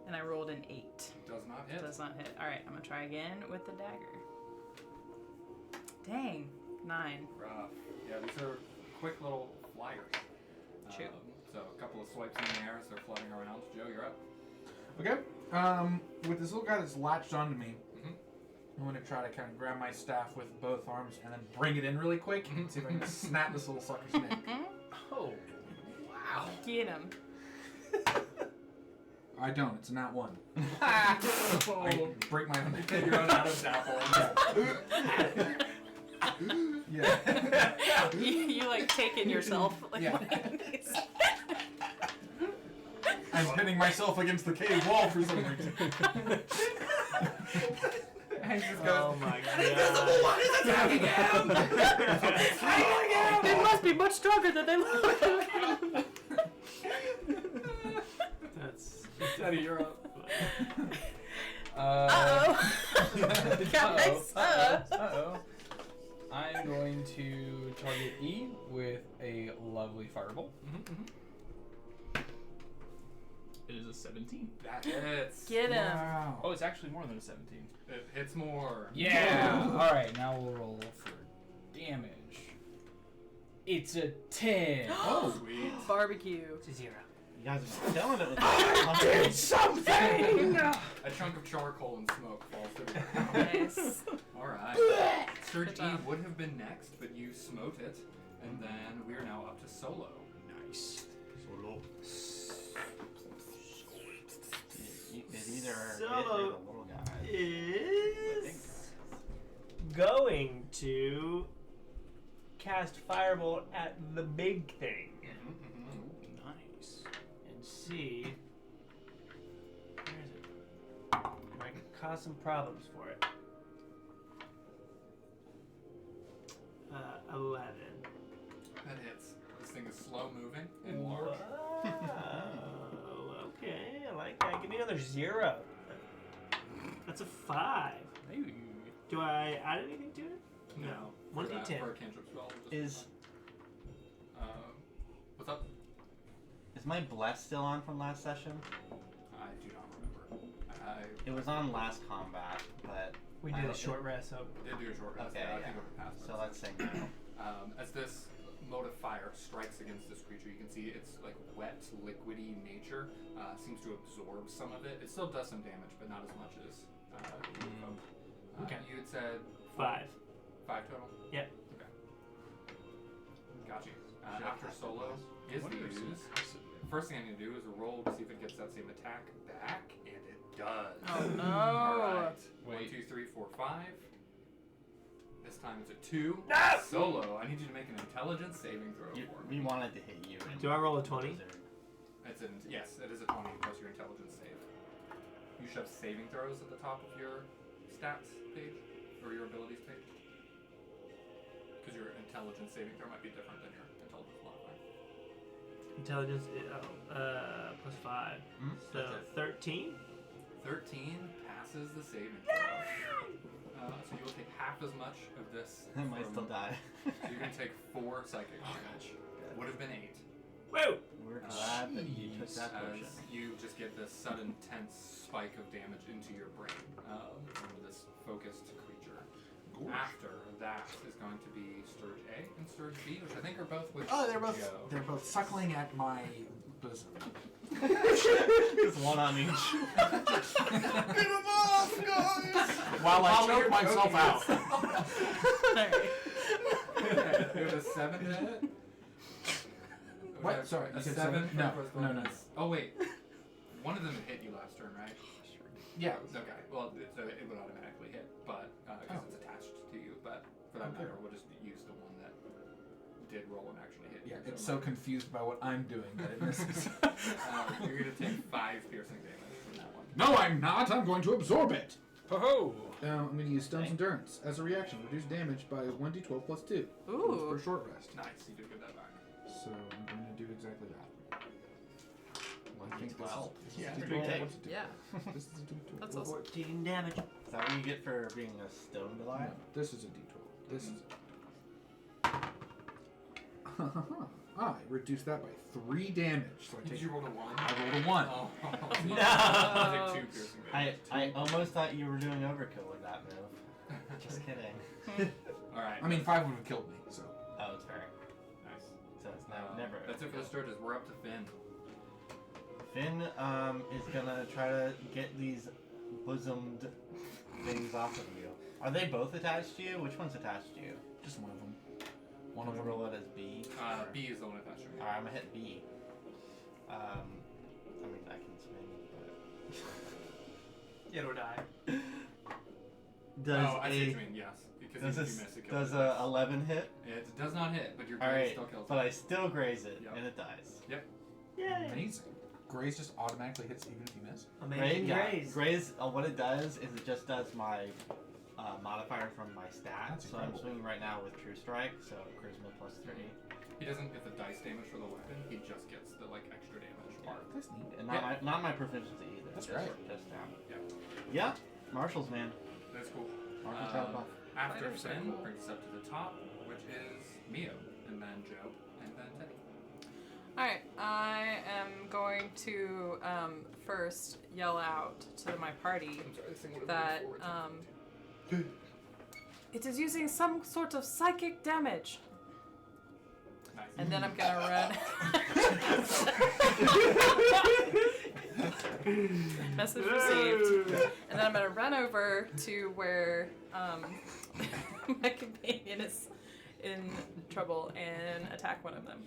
S4: and I rolled an 8.
S2: Does not hit.
S4: Does not hit. All right, I'm gonna try again with the dagger. Dang, 9.
S2: Rough. Yeah, these are quick little flyers.
S4: Shoot.
S2: So a couple of swipes in the air as they're fluttering around. Joe, you're up.
S3: Okay. With this little guy that's latched onto me,
S2: Mhm.
S3: I'm gonna try to kind of grab my staff with both arms and then bring it in really quick and see if I can snap this little sucker's neck.
S6: Oh.
S3: Wow.
S4: Get him.
S3: I don't. It's not one.
S2: I
S3: I break my own neck.
S2: You're on Adam's apple.
S3: Yeah.
S4: you like taking yourself. Like,
S3: Yeah.
S4: like
S3: I'm pinning myself against the cave wall for some reason.
S2: Hank just goes,
S5: Oh my god.
S4: They must be much stronger than they look.
S5: That's.
S2: Teddy, you're up.
S4: Uh-oh. Guys,
S6: Uh-oh. I'm going to target E with a lovely fireball. It is a 17.
S2: That hits.
S4: Get him.
S3: Wow.
S6: Oh, it's actually more than a 17.
S2: It hits more.
S6: Yeah! Alright, now we'll roll for damage. It's a 10.
S2: Oh, sweet.
S4: Barbecue.
S5: It's a 0.
S1: You guys have been killing it with
S6: Did something!
S2: A chunk of charcoal and smoke falls to the ground.
S4: Nice.
S2: Alright. Surge
S4: Good
S2: E
S4: job.
S2: would have been next, but you smote it. And then we are now up to Solo.
S6: Nice.
S1: You could either hit
S5: Solo
S1: or the little guy.
S5: Is going to cast Firebolt at the big thing
S6: Nice.
S5: and see. Where is it? Do I cause some problems for it. 11.
S2: That hits. This thing is slow moving and large.
S5: Whoa. Okay, I like that. Give me another 0. That's a 5. Do I add anything to it? No.
S2: For
S5: 1d10.
S2: For a cantrip spell. What's up?
S1: Is my bless still on from last session?
S2: I do not remember.
S1: It was on last combat, but
S5: We did a short rest, so
S2: I did do a short rest.
S1: Okay,
S2: I
S1: yeah.
S2: think we're past
S1: so
S2: that.
S1: let's say no.
S2: As this mote of fire strikes against this creature, you can see its like wet, liquidy nature seems to absorb some of it. It still does some damage, but not as much as you would hope.
S5: Okay.
S2: You had said
S5: 5.
S2: 5 total?
S5: Yep.
S2: Okay. Got you. After solo is used, first thing I'm going to do is roll to see if it gets that same attack back, and it does.
S4: Oh no!
S2: Alright. 1,
S6: Wait.
S2: 2, 3, 4, 5. This time it's a 2.
S5: No!
S2: Solo, I need you to make an intelligence saving throw for
S1: We
S2: me.
S1: wanted to hit you. and
S5: Do I roll a 20?
S1: deserve.
S2: Yes, it is a 20 plus your intelligence save. You should have saving throws at the top of your stats page, or your abilities page. Because your intelligence saving throw might be different than your intelligence modifier.
S5: Intelligence, plus 5. So
S1: That's it.
S5: 13?
S2: 13 passes the saving throw. So you will take half as much of this.
S1: I might still die.
S2: So you're going to take 4 psychic damage. Would have been 8.
S5: Woo!
S1: We're glad that you took that potion.
S2: As you just get this sudden, tense spike of damage into your brain from this focused creature. After that is going to be Sturge A and Sturge B, which I think are both with Joe.
S3: They're both suckling at my bosom.
S1: Just one on each.
S3: Get him off, guys! While I choke myself out.
S2: We have a 7 to hit.
S3: What? Sorry,
S2: A
S3: you said
S2: 7 for
S3: No,
S2: first
S3: no, no.
S2: bonus. Oh wait, one of them hit you last turn, right?
S3: Yeah.
S2: Okay. Well, so it would automatically hit, but because it's attached to you. But for that matter, we'll just use the one that did roll and actually hit you.
S3: Yeah, it's so confused by what I'm doing that it misses.
S2: You're gonna take 5 piercing damage from that one.
S3: No, I'm not. I'm going to absorb it.
S6: Ho-ho!
S3: I'm going to use Stone's Endurance. As a reaction, reduce damage by 1d12 plus 2.
S4: Ooh.
S3: For short rest.
S2: Nice, you did get that back.
S3: So I'm going to do exactly that. I think this
S1: 12.
S3: is
S1: Yeah,
S3: D12.
S1: pretty good.
S3: What's it do?
S4: Yeah.
S3: This is a D12.
S4: That's awesome.
S5: 14 damage.
S1: Is that what you get for being a stone Goliath?
S3: No, this is a D12. This is I reduced that by 3 damage. So I
S2: Did
S3: take.
S2: you roll a 1?
S3: I rolled a 1.
S2: Oh,
S1: No.
S2: I take 2 piercing damage.
S1: I almost thought you were doing overkill with that move. Just kidding.
S2: Alright.
S3: I mean, 5 would have killed me. So
S1: Oh, it's fair.
S2: Nice.
S1: So it's never.
S2: That's it for the Sturges. We're up to Finn.
S1: Finn is gonna try to get these bosomed things off of you. Are they both attached to you? Which one's attached to you?
S3: just one of them.
S1: One of them roll it as B.
S2: B is the one attached to me.
S1: Alright, I'm gonna hit B. I mean, I can swing, but.
S5: It'll die.
S1: Does
S2: I see what
S1: a
S2: you mean, yes. Because
S1: does
S2: if you
S1: a
S2: miss, it kills
S1: does
S2: you.
S1: a 11 hit?
S2: It does not hit, but your
S1: All
S2: graze
S1: right,
S2: still kills
S1: but
S2: it.
S1: I still graze it
S2: Yep.
S1: and it dies.
S5: Yay!
S3: Amazing. Graze just automatically hits even if you miss.
S5: Amazing graze.
S1: Graze. What it does is it just does my modifier from my stat.
S3: That's
S1: So I'm
S3: incredible.
S1: swinging right now with True Strike, so charisma plus 3,
S2: He doesn't get the dice damage for the weapon. He just gets the extra damage part.
S3: That's neat.
S1: and
S2: Yeah.
S1: not my proficiency either.
S3: That's
S1: just,
S3: right.
S1: Just down.
S2: Yeah.
S1: Yeah, Marshals, man.
S2: That's cool.
S1: Marshals got a buff.
S2: After
S4: Fighters are
S2: Finn
S4: cool.
S2: brings us up to the top, which is Mio, and then Joe, and then Teddy.
S4: Alright, I am going to first yell out to my party
S2: I'm sorry, this thing would have
S4: that it is using some sort of psychic damage.
S2: Nice.
S4: And then I'm gonna run. Message received. And then I'm gonna run over to where my companion is in trouble and attack one of them.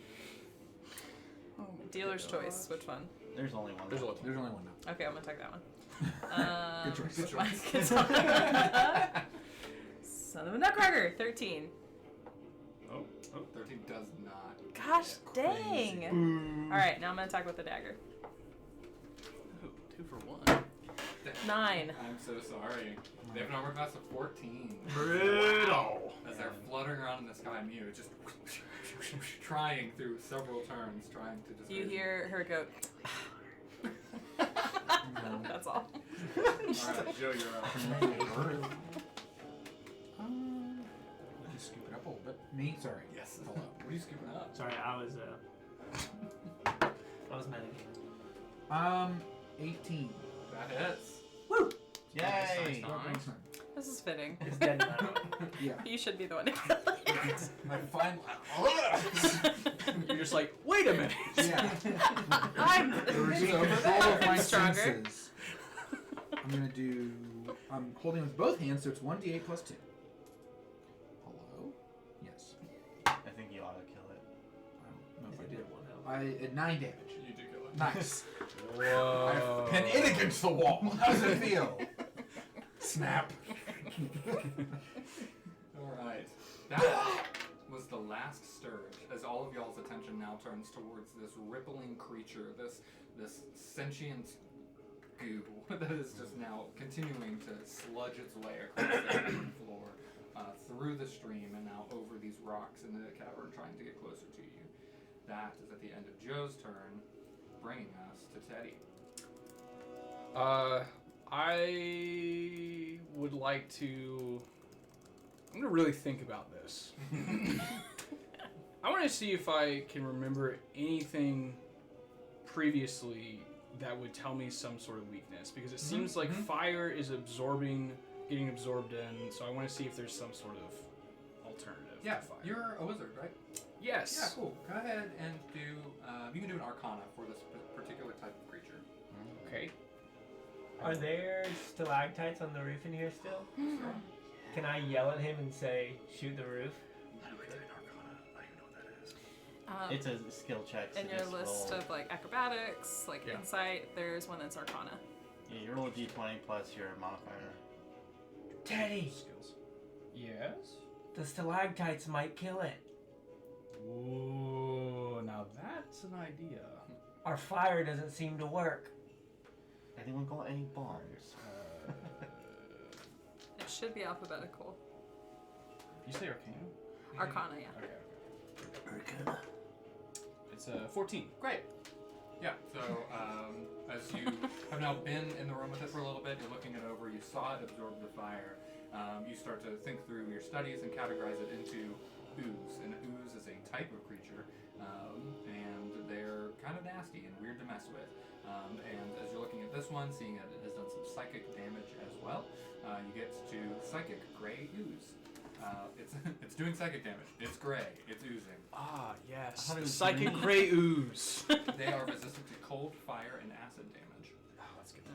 S4: Dealer's choice. Which one?
S1: There's only one.
S3: There's only one now.
S4: Okay, I'm gonna take that one.
S3: Good choice. Good
S4: Good choice. Son of a nutcracker. 13.
S2: Oh, 13 does not.
S4: Gosh dang. All right, now I'm gonna attack with the dagger.
S9: Ooh, 2 for 1.
S4: 9.
S2: I'm so sorry. They have an armor class of 14.
S6: Brutal.
S2: As they're fluttering around in the sky, Mew just trying through several turns, trying to just.
S4: You hear her go. That's all.
S2: Alright, Joe, you're up.
S3: Just scoop it up a little bit. Me? Sorry.
S2: Yes. Hello. What are you scooping up?
S5: Sorry, I was meditating.
S3: 18.
S2: That hits.
S1: Yay!
S2: Nice.
S4: This is fitting.
S5: It's dead now.
S3: Yeah.
S4: You should be the one to kill it.
S3: I finally.
S6: You're just like, wait a minute.
S3: Yeah.
S4: I'm
S3: So control of my
S4: stronger.
S3: senses. I'm gonna do. I'm holding with both hands, so it's 1d8 plus 2. Hello. Yes.
S1: I think you ought to kill it.
S3: I don't know if I
S5: It
S3: did.
S5: did 1 health.
S3: I at 9 damage.
S2: You do kill it.
S3: Nice.
S6: Whoa.
S3: I pin it against the wall. How does it feel? Snap.
S2: Alright. That was the last stirge, as all of y'all's attention now turns towards this rippling creature, this sentient goo that is just now continuing to sludge its way across the cavern floor, through the stream, and now over these rocks in the cavern, trying to get closer to you. That is at the end of Joe's turn, bringing us to Teddy.
S6: I would like to. I'm gonna really think about this. I want to see if I can remember anything previously that would tell me some sort of weakness, because it seems like fire is getting absorbed in. So I want to see if there's some sort of alternative.
S2: Yeah,
S6: to fire.
S2: you're a wizard, right?
S6: Yes.
S2: Yeah, cool. Go ahead and do. You can do an Arcana for this particular type of creature.
S6: Okay.
S5: Are there stalactites on the roof in here still? Can I yell at him and say, shoot the roof?
S1: It's a skill check. So
S4: in your
S1: just
S4: list
S1: roll.
S4: of like acrobatics, like
S6: Yeah.
S4: insight, there's one that's Arcana.
S1: Yeah, you roll a d20 plus your modifier.
S5: Teddy,
S6: Skills. Yes.
S5: the stalactites might kill it.
S6: Ooh, now that's an idea.
S5: Our fire doesn't seem to work.
S1: Anyone got any bombs?
S4: It should be alphabetical.
S6: You say Arcana?
S4: Arcana, yeah.
S6: Okay. It's 14.
S2: Great. Yeah, so as you have now been in the room with it for a little bit, you're looking it over, you saw it absorb the fire, you start to think through your studies and categorize it into ooze. And ooze is a type of creature, and they're kind of nasty and weird to mess with. And as you're looking at this one, seeing that it has done some psychic damage as well, you get to psychic gray ooze. It's doing psychic damage. It's gray. It's oozing.
S6: Ah, yes.
S1: How
S6: The
S1: does
S6: psychic
S1: green-
S6: gray ooze.
S2: They are resistant to cold, fire, and acid damage.
S6: Oh, that's good to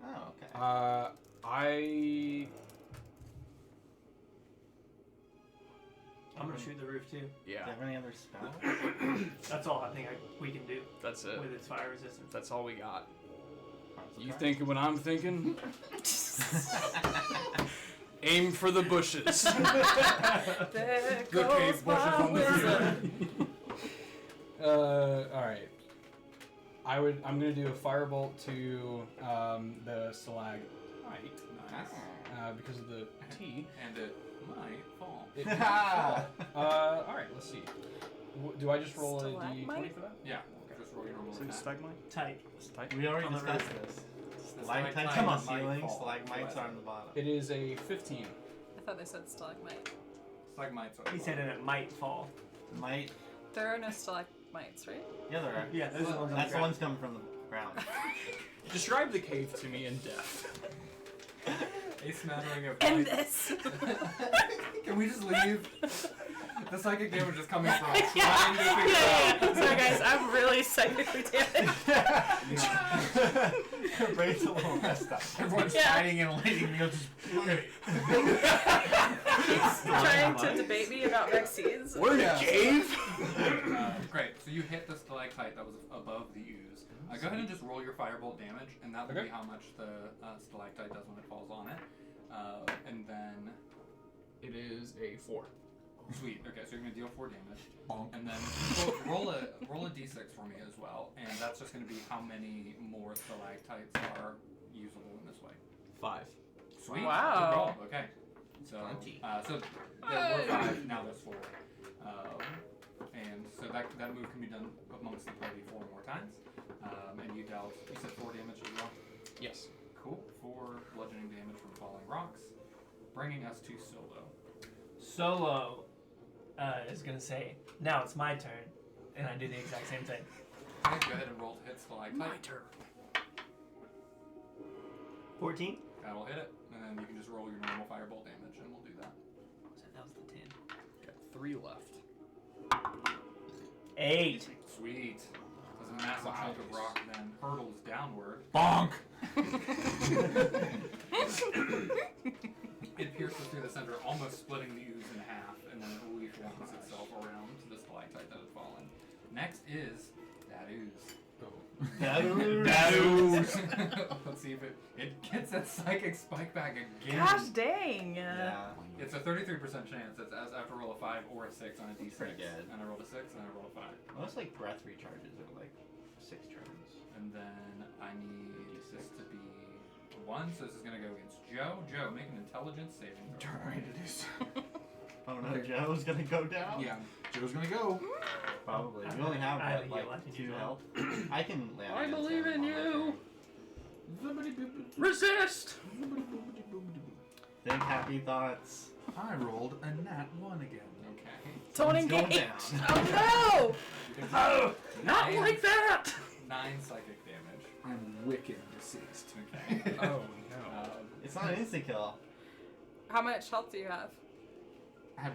S6: know.
S1: Oh, okay.
S5: I'm gonna shoot the roof too.
S1: Do
S6: Yeah,
S1: you have any other spells?
S5: That's all I think we can do
S6: that's it.
S5: with its fire resistance.
S6: That's all we got. You
S1: Okay.
S6: thinking what I'm thinking? Aim for the bushes.
S4: There
S2: The
S4: goes
S2: cave bushes
S4: my
S2: on the
S4: wizard.
S6: All right. I'm gonna do a firebolt to the stalagmite
S2: Nice.
S6: because of the T.
S2: And it might fall.
S6: It might fall. All right. Let's see. Do I just roll a
S4: Stalagmite?
S6: d20 for that?
S2: Yeah, just roll your normal attack.
S6: stalagmite.
S5: Tight.
S1: We already
S5: On the
S1: discussed
S5: roof.
S1: this.
S2: The
S1: Stalactites
S2: stalactite
S1: come on
S2: might
S1: ceiling,
S2: fall.
S1: stalagmites are on the bottom.
S6: It is a 15.
S4: I thought they said stalagmite.
S2: Stalagmites are
S5: He said it might fall.
S1: Might.
S4: There are no stalagmites, right?
S1: Yeah, there are.
S5: Yeah, those are the ones on
S1: That's
S5: the
S1: the
S5: ground.
S1: ones coming from the ground.
S6: Describe the cave to me in depth.
S2: a smattering of
S4: And
S2: lights.
S4: this.
S2: Can we just leave? The psychic damage is coming from trying
S4: yeah,
S2: to figure
S4: yeah.
S2: out.
S4: Sorry guys, I'm really psychically damaged.
S1: Your brain's a little messed up.
S3: Everyone's
S4: Yeah.
S3: fighting and lighting meals.
S4: He's trying to debate me about vaccines.
S6: We're in a
S3: Yeah.
S6: cave.
S2: Great. So you hit the stalactite that was above the ooze. Go ahead and just roll your firebolt damage, and that will
S6: Okay.
S2: be how much the stalactite does when it falls on it. And then,
S6: It is a 4.
S2: sweet. Okay, so you're gonna deal 4 damage,
S3: Bonk.
S2: and then roll a d6 for me as well, and that's just gonna be how many more stalactites are you usable in this way.
S8: 5.
S2: Sweet.
S4: Wow.
S2: Good roll. Okay. So,
S8: Plenty.
S2: so there were 5. Now there's 4. And so that move can be done amongst the party 4 more times. And you dealt, you said 4 damage as well.
S6: Yes.
S2: Cool. 4 bludgeoning damage from falling rocks, bringing us to Solo.
S5: Solo is gonna say, "Now it's my turn," and I do the exact same thing.
S2: Okay, go ahead and roll to hit stalactite.
S6: My turn.
S5: 14.
S2: That'll hit it, and then you can just roll your normal firebolt damage, and we'll do that.
S5: That was the 10.
S6: Got 3 left.
S5: 8.
S2: Sweet. As a massive chunk of rock then hurtles downward.
S3: Bonk!
S2: It pierces through the center, almost splitting the ooze in half, and then it reforms itself around the stalactite that had fallen. Next is that ooze.
S3: That
S2: ooze. Let's see if it gets that psychic spike back again.
S4: Gosh dang.
S1: Yeah.
S2: It's a 33% chance. It's as I have to roll a 5 or a 6 on a d6.
S1: Pretty good.
S2: And I rolled a 6 and I rolled a 5.
S1: Most like breath recharges are like 6 turns.
S2: And then I need this to be 1, so this is going to go against Joe. Joe, make an intelligence saving throw.
S3: Alright, it is.
S1: Oh no, Joe's gonna go down?
S3: Yeah, Joe's gonna go.
S1: Probably. We only have
S5: I
S1: what,
S5: think
S1: like
S5: you'll have to
S1: 2
S5: do
S1: health. I can land.
S6: I
S1: against
S6: believe
S1: him
S6: in
S1: on my
S6: you.
S1: turn.
S6: Resist!
S1: Think happy thoughts.
S3: I rolled a nat 1 again.
S2: Okay.
S4: Don't
S1: Let's go
S4: engage.
S1: down.
S4: Oh
S2: Oh,
S6: Not like that!
S2: 9 psychic damage.
S3: I'm wicked deceased.
S2: Okay.
S6: Oh no.
S1: It's not an instant kill.
S4: no! How much health do you have?
S3: I have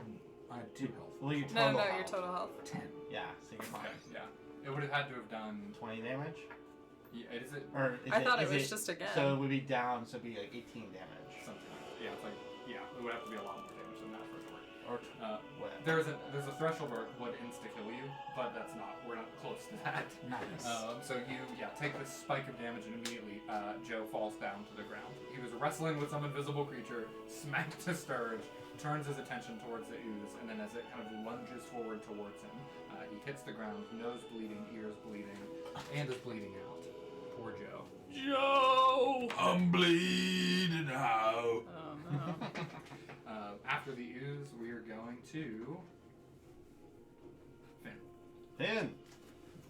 S3: 2 health.
S1: Well, your
S4: No,
S1: total
S4: no,
S1: health.
S4: your total health.
S3: 10.
S1: Yeah, so you're fine.
S2: Okay, yeah. It would have had to have done.
S1: 20 damage?
S2: Yeah, is it
S1: Or is
S4: I thought
S1: is
S4: it was just again.
S1: So it would be down, so it'd be like 18 damage.
S2: something like that? Yeah, it's like it would have to be a lot more damage than that for it to work.
S1: Or what?
S2: There's a threshold where it would insta kill you, but we're not close to that.
S3: Nice.
S2: So you take this spike of damage and immediately Joe falls down to the ground. He was wrestling with some invisible creature, smacked to Sturge, turns his attention towards the ooze, and then as it kind of lunges forward towards him, he hits the ground, nose bleeding, ears bleeding, and is bleeding out. Poor Joe.
S6: Joe!
S3: I'm bleeding out.
S4: Oh no.
S2: After the ooze, we are going to Finn.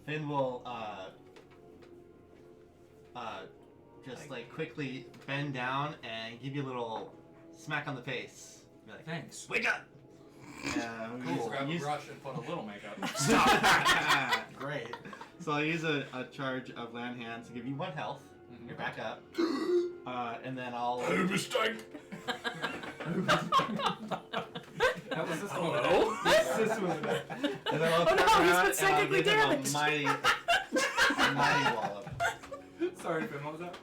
S1: Finn will just like quickly bend down and give you a little smack on the face. Be like,
S2: Thanks.
S1: wake up! Yeah,
S2: Cool. Grab a brush and put a little makeup.
S1: Stop! Great. So I'll use a charge of land hands to give you 1 health.
S2: Mhm.
S1: You're back up. And then I'll.
S3: mistake.
S2: That was this one.
S6: Hello?
S5: This one.
S1: And then I'll
S4: Oh,
S1: turn
S4: no, he's been
S1: around and I'll
S4: psychically
S1: give him
S4: damaged.
S1: a mighty wallop.
S2: Sorry, Finn, what was that?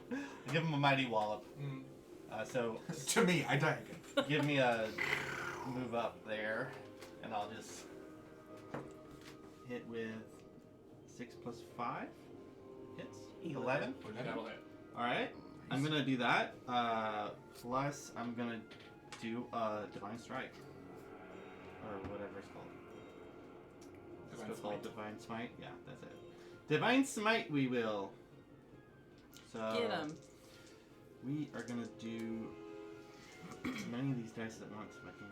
S1: Give him a mighty wallop.
S2: Mm.
S1: So
S3: To me, I die again.
S1: give me a move up there, and I'll just hit with 6 plus 5 hits. 11.
S2: That'll hit.
S1: All right. I'm gonna do that. Plus, I'm gonna do Divine Strike, or whatever it's called.
S2: Divine
S1: It's called
S2: Smite.
S1: Divine Smite. Yeah, that's it. Divine Smite. We will. So
S4: Get him.
S1: we are gonna do as many of these dice at once. If I can.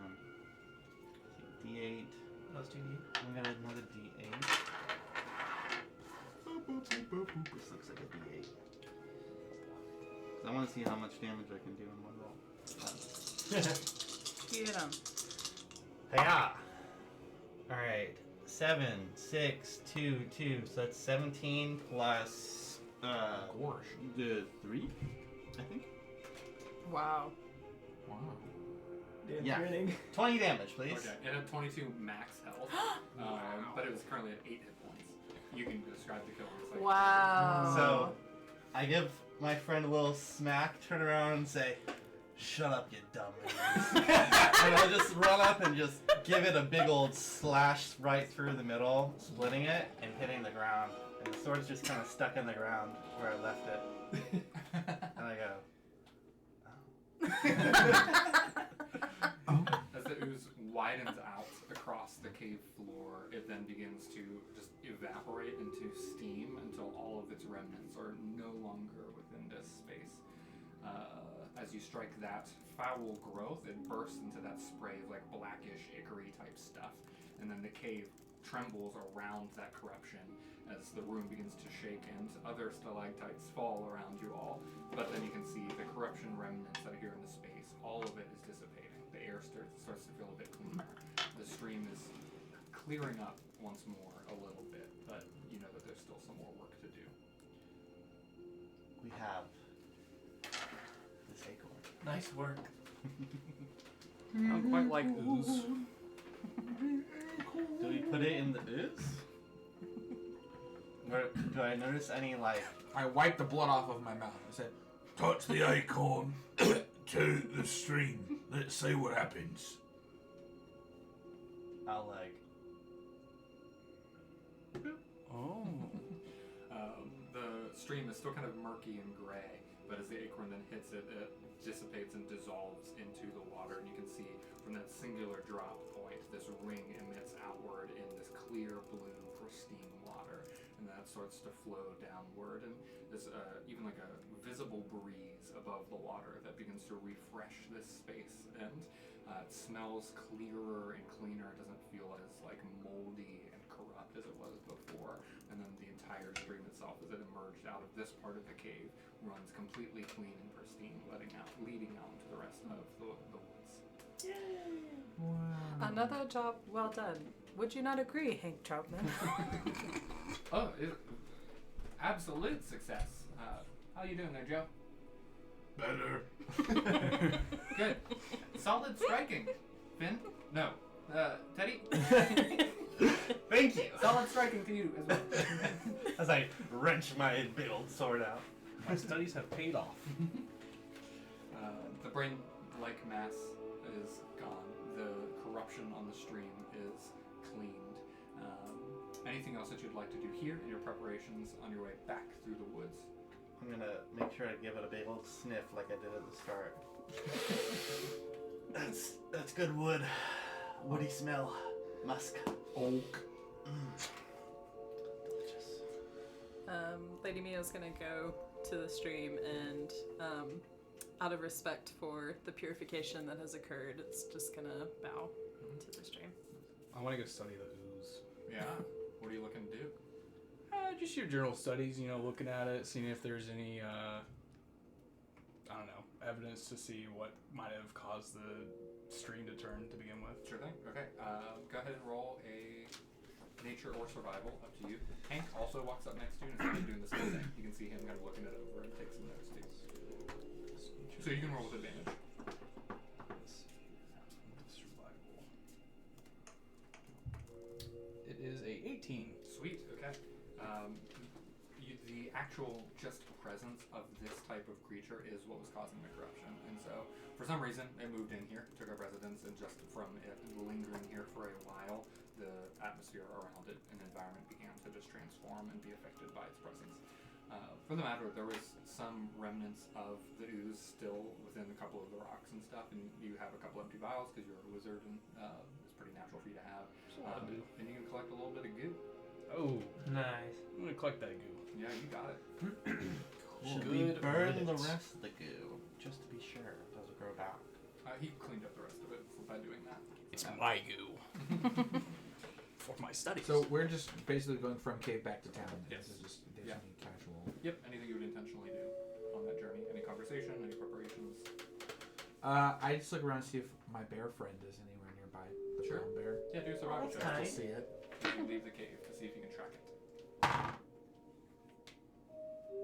S1: D8.
S5: Those 2 need.
S1: I'm gonna another D8. Boop, boop, boop, boop, boop. This looks like a D8. 'Cause I want to see how much damage I can do in one roll.
S4: Get him.
S1: Hiya! Alright. 7, 6, 2, 2. So that's 17 plus
S3: Gosh.
S1: the 3, I think.
S4: Wow.
S3: Wow.
S5: Damn
S1: Yeah.
S5: grinning.
S1: 20 damage, please.
S2: Okay, it had 22 max health, but it was currently at 8 hit points. You can describe the kill. It's like,
S4: Wow.
S1: So I give my friend a little smack, turn around and say, "Shut up, you dumb idiots." And I'll just run up and just give it a big old slash right through the middle, splitting it and hitting the ground. And the sword's just kind of stuck in the ground where I left it. And I go,
S2: As the ooze widens out across the cave floor, it then begins to just evaporate into steam until all of its remnants are no longer within this space.
S7: As you strike that foul growth, it bursts into that spray of like blackish, ichory type stuff. And then the cave trembles around that corruption as the room begins to shake and other stalactites fall around you all. But then you can see the corruption remnants out here in the space. All of it is dissipating. The air starts to feel a bit cleaner. The stream is clearing up once more a little bit, but you know that there's still some more work to do.
S1: We have this acorn.
S5: Nice work.
S6: I don't quite like ooze.
S1: Do we put it in the ooze? Or do I notice any like?
S3: I wiped the blood off of my mouth. I said, touch the acorn to the stream. Let's see what happens.
S1: I'll like.
S6: Oh.
S7: The stream is still kind of murky and gray, but as the acorn then hits it, it dissipates and dissolves into the water, and you can see from that singular drop point, this ring emits outward in this clear blue, pristine water, and that starts to flow downward, and there's even like a visible breeze above the water that begins to refresh this space, and it smells clearer and cleaner. It doesn't feel as like moldy and corrupt as it was before, and then the entire stream itself, as it emerged out of this part of the cave, runs completely clean and pristine, leading out into the rest of the woods.
S4: Another job well done. Would you not agree, Hank Troutman?
S7: Oh, absolute success. How you doing there, Joe?
S3: Better.
S7: Good. Solid striking. Finn? No. Teddy?
S1: Thank you.
S7: Solid striking to you as well.
S1: As I wrench my big old sword out.
S6: My studies have paid off.
S7: The brain-like mass is gone. The corruption on the stream is cleaned. Anything else that you'd like to do here in your preparations on your way back through the woods?
S1: I'm gonna make sure I give it a big old sniff like I did at the start. That's good wood. Woody smell. Musk.
S3: Oak.
S1: Delicious.
S4: Lady Mia's gonna go to the stream and, out of respect for the purification that has occurred, it's just gonna bow to the stream.
S6: I want to go study the ooze.
S7: Yeah. What are you looking to do?
S6: Just your journal studies, looking at it, seeing if there's any, evidence to see what might have caused the stream to turn to begin with.
S7: Sure thing. Okay. Go ahead and roll a nature or survival, up to you. Hank also walks up next to you and is kind of doing the same thing. You can see him kind of looking it over and take some notes too. So you can roll with advantage.
S6: Survival. It is a 18.
S7: Sweet. Okay. The actual just presence of this type of creature is what was causing the corruption, and so for some reason it moved in here, took up residence, and just from it lingering here for a while, the atmosphere around it and environment began to just transform and be affected by its presence. For the matter, there was some remnants of the ooze still within a couple of the rocks and stuff, and you have a couple empty vials because you're a wizard, and it's pretty natural for you to have. And you can collect a little bit of goo.
S6: Oh,
S5: Nice.
S6: I'm gonna collect that goo.
S7: Yeah, you got it.
S1: Should we
S6: Good
S1: burn the
S6: riddance.
S1: rest of the goo just to be sure it doesn't grow back?
S7: He cleaned up the rest of it by doing that.
S6: It's my goo. For my studies.
S3: So we're just basically going from cave back to town.
S7: Yes.
S3: This is just
S7: Yeah.
S3: any casual.
S7: Yep. Anything you would intentionally do on that journey? Any conversation? Any preparations?
S3: I just look around and see if my bear friend is anywhere nearby. The
S7: Sure.
S3: brown bear.
S7: Yeah, do a survival
S5: that's
S7: check.
S5: kind.
S3: To see it.
S7: You leave the cave to see if you can track it.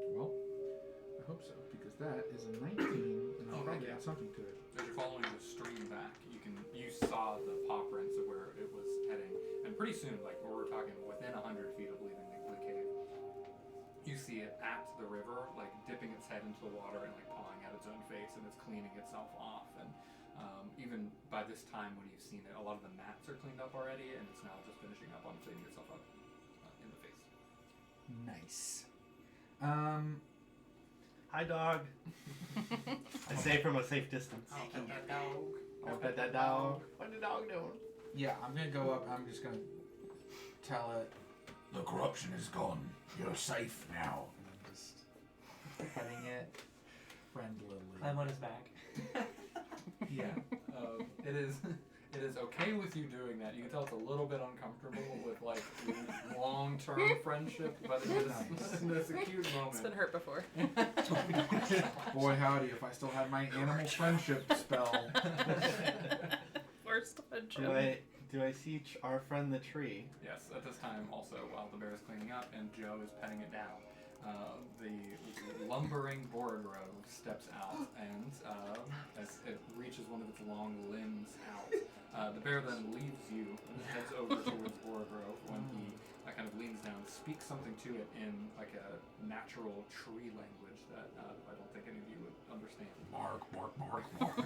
S3: Well, I hope so because that is a 19, and I'll
S7: Oh,
S3: probably
S7: yeah.
S3: add something to it.
S7: As you're following the stream back, you saw the paw prints of where it was heading, and pretty soon, like we're talking within 100 feet of leaving the cave, you see it at the river, like dipping its head into the water and like pawing at its own face, and it's cleaning itself off. And even by this time, when you've seen it, a lot of the mats are cleaned up already, and it's now just finishing up on cleaning itself up in the face.
S3: Nice.
S1: Hi, dog. I say from a safe distance.
S7: Oh, pet that dog.
S1: Oh, pet that dog. What the dog doing?
S3: Yeah, I'm gonna go up. I'm just gonna tell it. The corruption is gone. You're safe now. And I'm just petting it. friend Lily.
S5: Climb on his back.
S2: Yeah. It is okay with you doing that. You can tell it's a little bit uncomfortable with like long-term friendship, but it is it's a cute moment.
S4: It's been hurt before.
S3: Boy, howdy, if I still had my animal friendship spell.
S4: Worst friendship.
S1: Do I see our friend the tree?
S2: Yes, at this time also while the bear is cleaning up and Joe is petting it down, the lumbering Borogrove steps out and as it reaches one of its long limbs out, the bear then leaves you and heads over towards Borogrove when he kind of leans down, speaks something to it in like a natural tree language that I don't think any of you would understand.
S3: Bark, bark, bark, bark.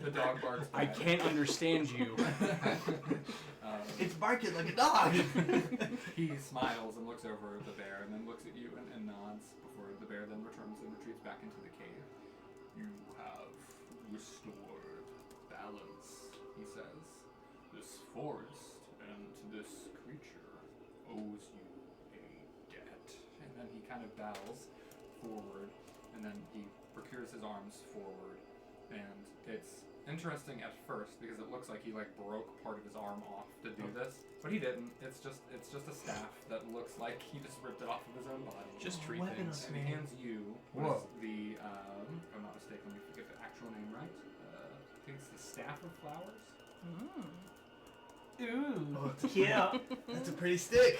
S2: The dog barks
S6: I
S2: back.
S6: can't understand you.
S1: It's barking like a dog.
S2: He smiles and looks over at the bear and then looks at you and nods before the bear then returns and retreats back into the cave. You have restored balance, he says. This forest and this creature owes you a debt. And then he kind of bows forward and then he procures his arms forward. And it's interesting at first because it looks like he like broke part of his arm off to do this, but he didn't. It's just a staff that looks like he just ripped it off of his own body.
S6: Just treat
S5: Weapon
S6: things.
S2: And he hands you what
S3: Whoa.
S2: is the if I'm not mistaken, let me get the actual name right. I think it's the Staff of Flowers.
S5: Ooh.
S1: Oh,
S5: Yeah.
S1: That's a pretty stick.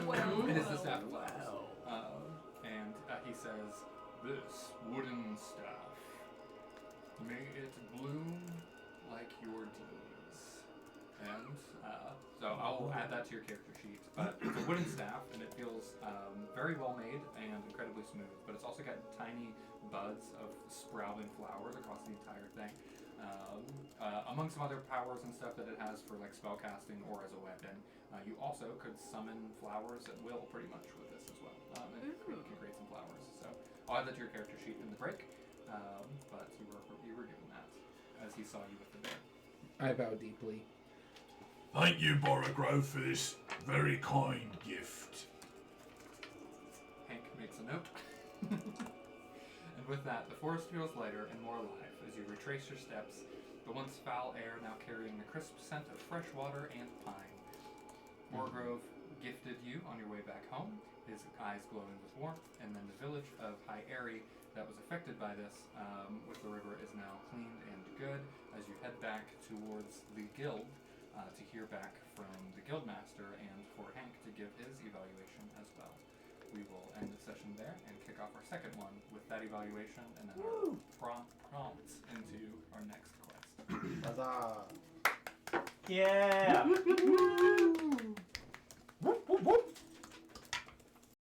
S4: Well,
S2: It is the Staff of Flowers. And he says, "This wooden staff, may it bloom like your deeds." And so I'll add that to your character sheet. But it's a wooden staff, and it feels very well made and incredibly smooth. But it's also got tiny buds of sprouting flowers across the entire thing. Among some other powers and stuff that it has for like spell casting or as a weapon, you also could summon flowers at will pretty much with this as well. And you can create some flowers. So I'll add that to your character sheet in the break. But you were given that as he saw you with the bear.
S6: I bow deeply.
S3: Thank you, Borogrove, for this very kind gift.
S2: Hank makes a note. And with that, the forest feels lighter and more alive as you retrace your steps, the once foul air now carrying the crisp scent of fresh water and pine. Morgrove gifted you on your way back home, his eyes glowing with warmth, and then the village of High Airy that was affected by this with the river is now cleaned and good as you head back towards the guild to hear back from the guildmaster and for Hank to give his evaluation as well. We will end the session there and kick off our second one with that evaluation and then our prompts into our next quest.
S1: Huzzah.
S5: Yeah.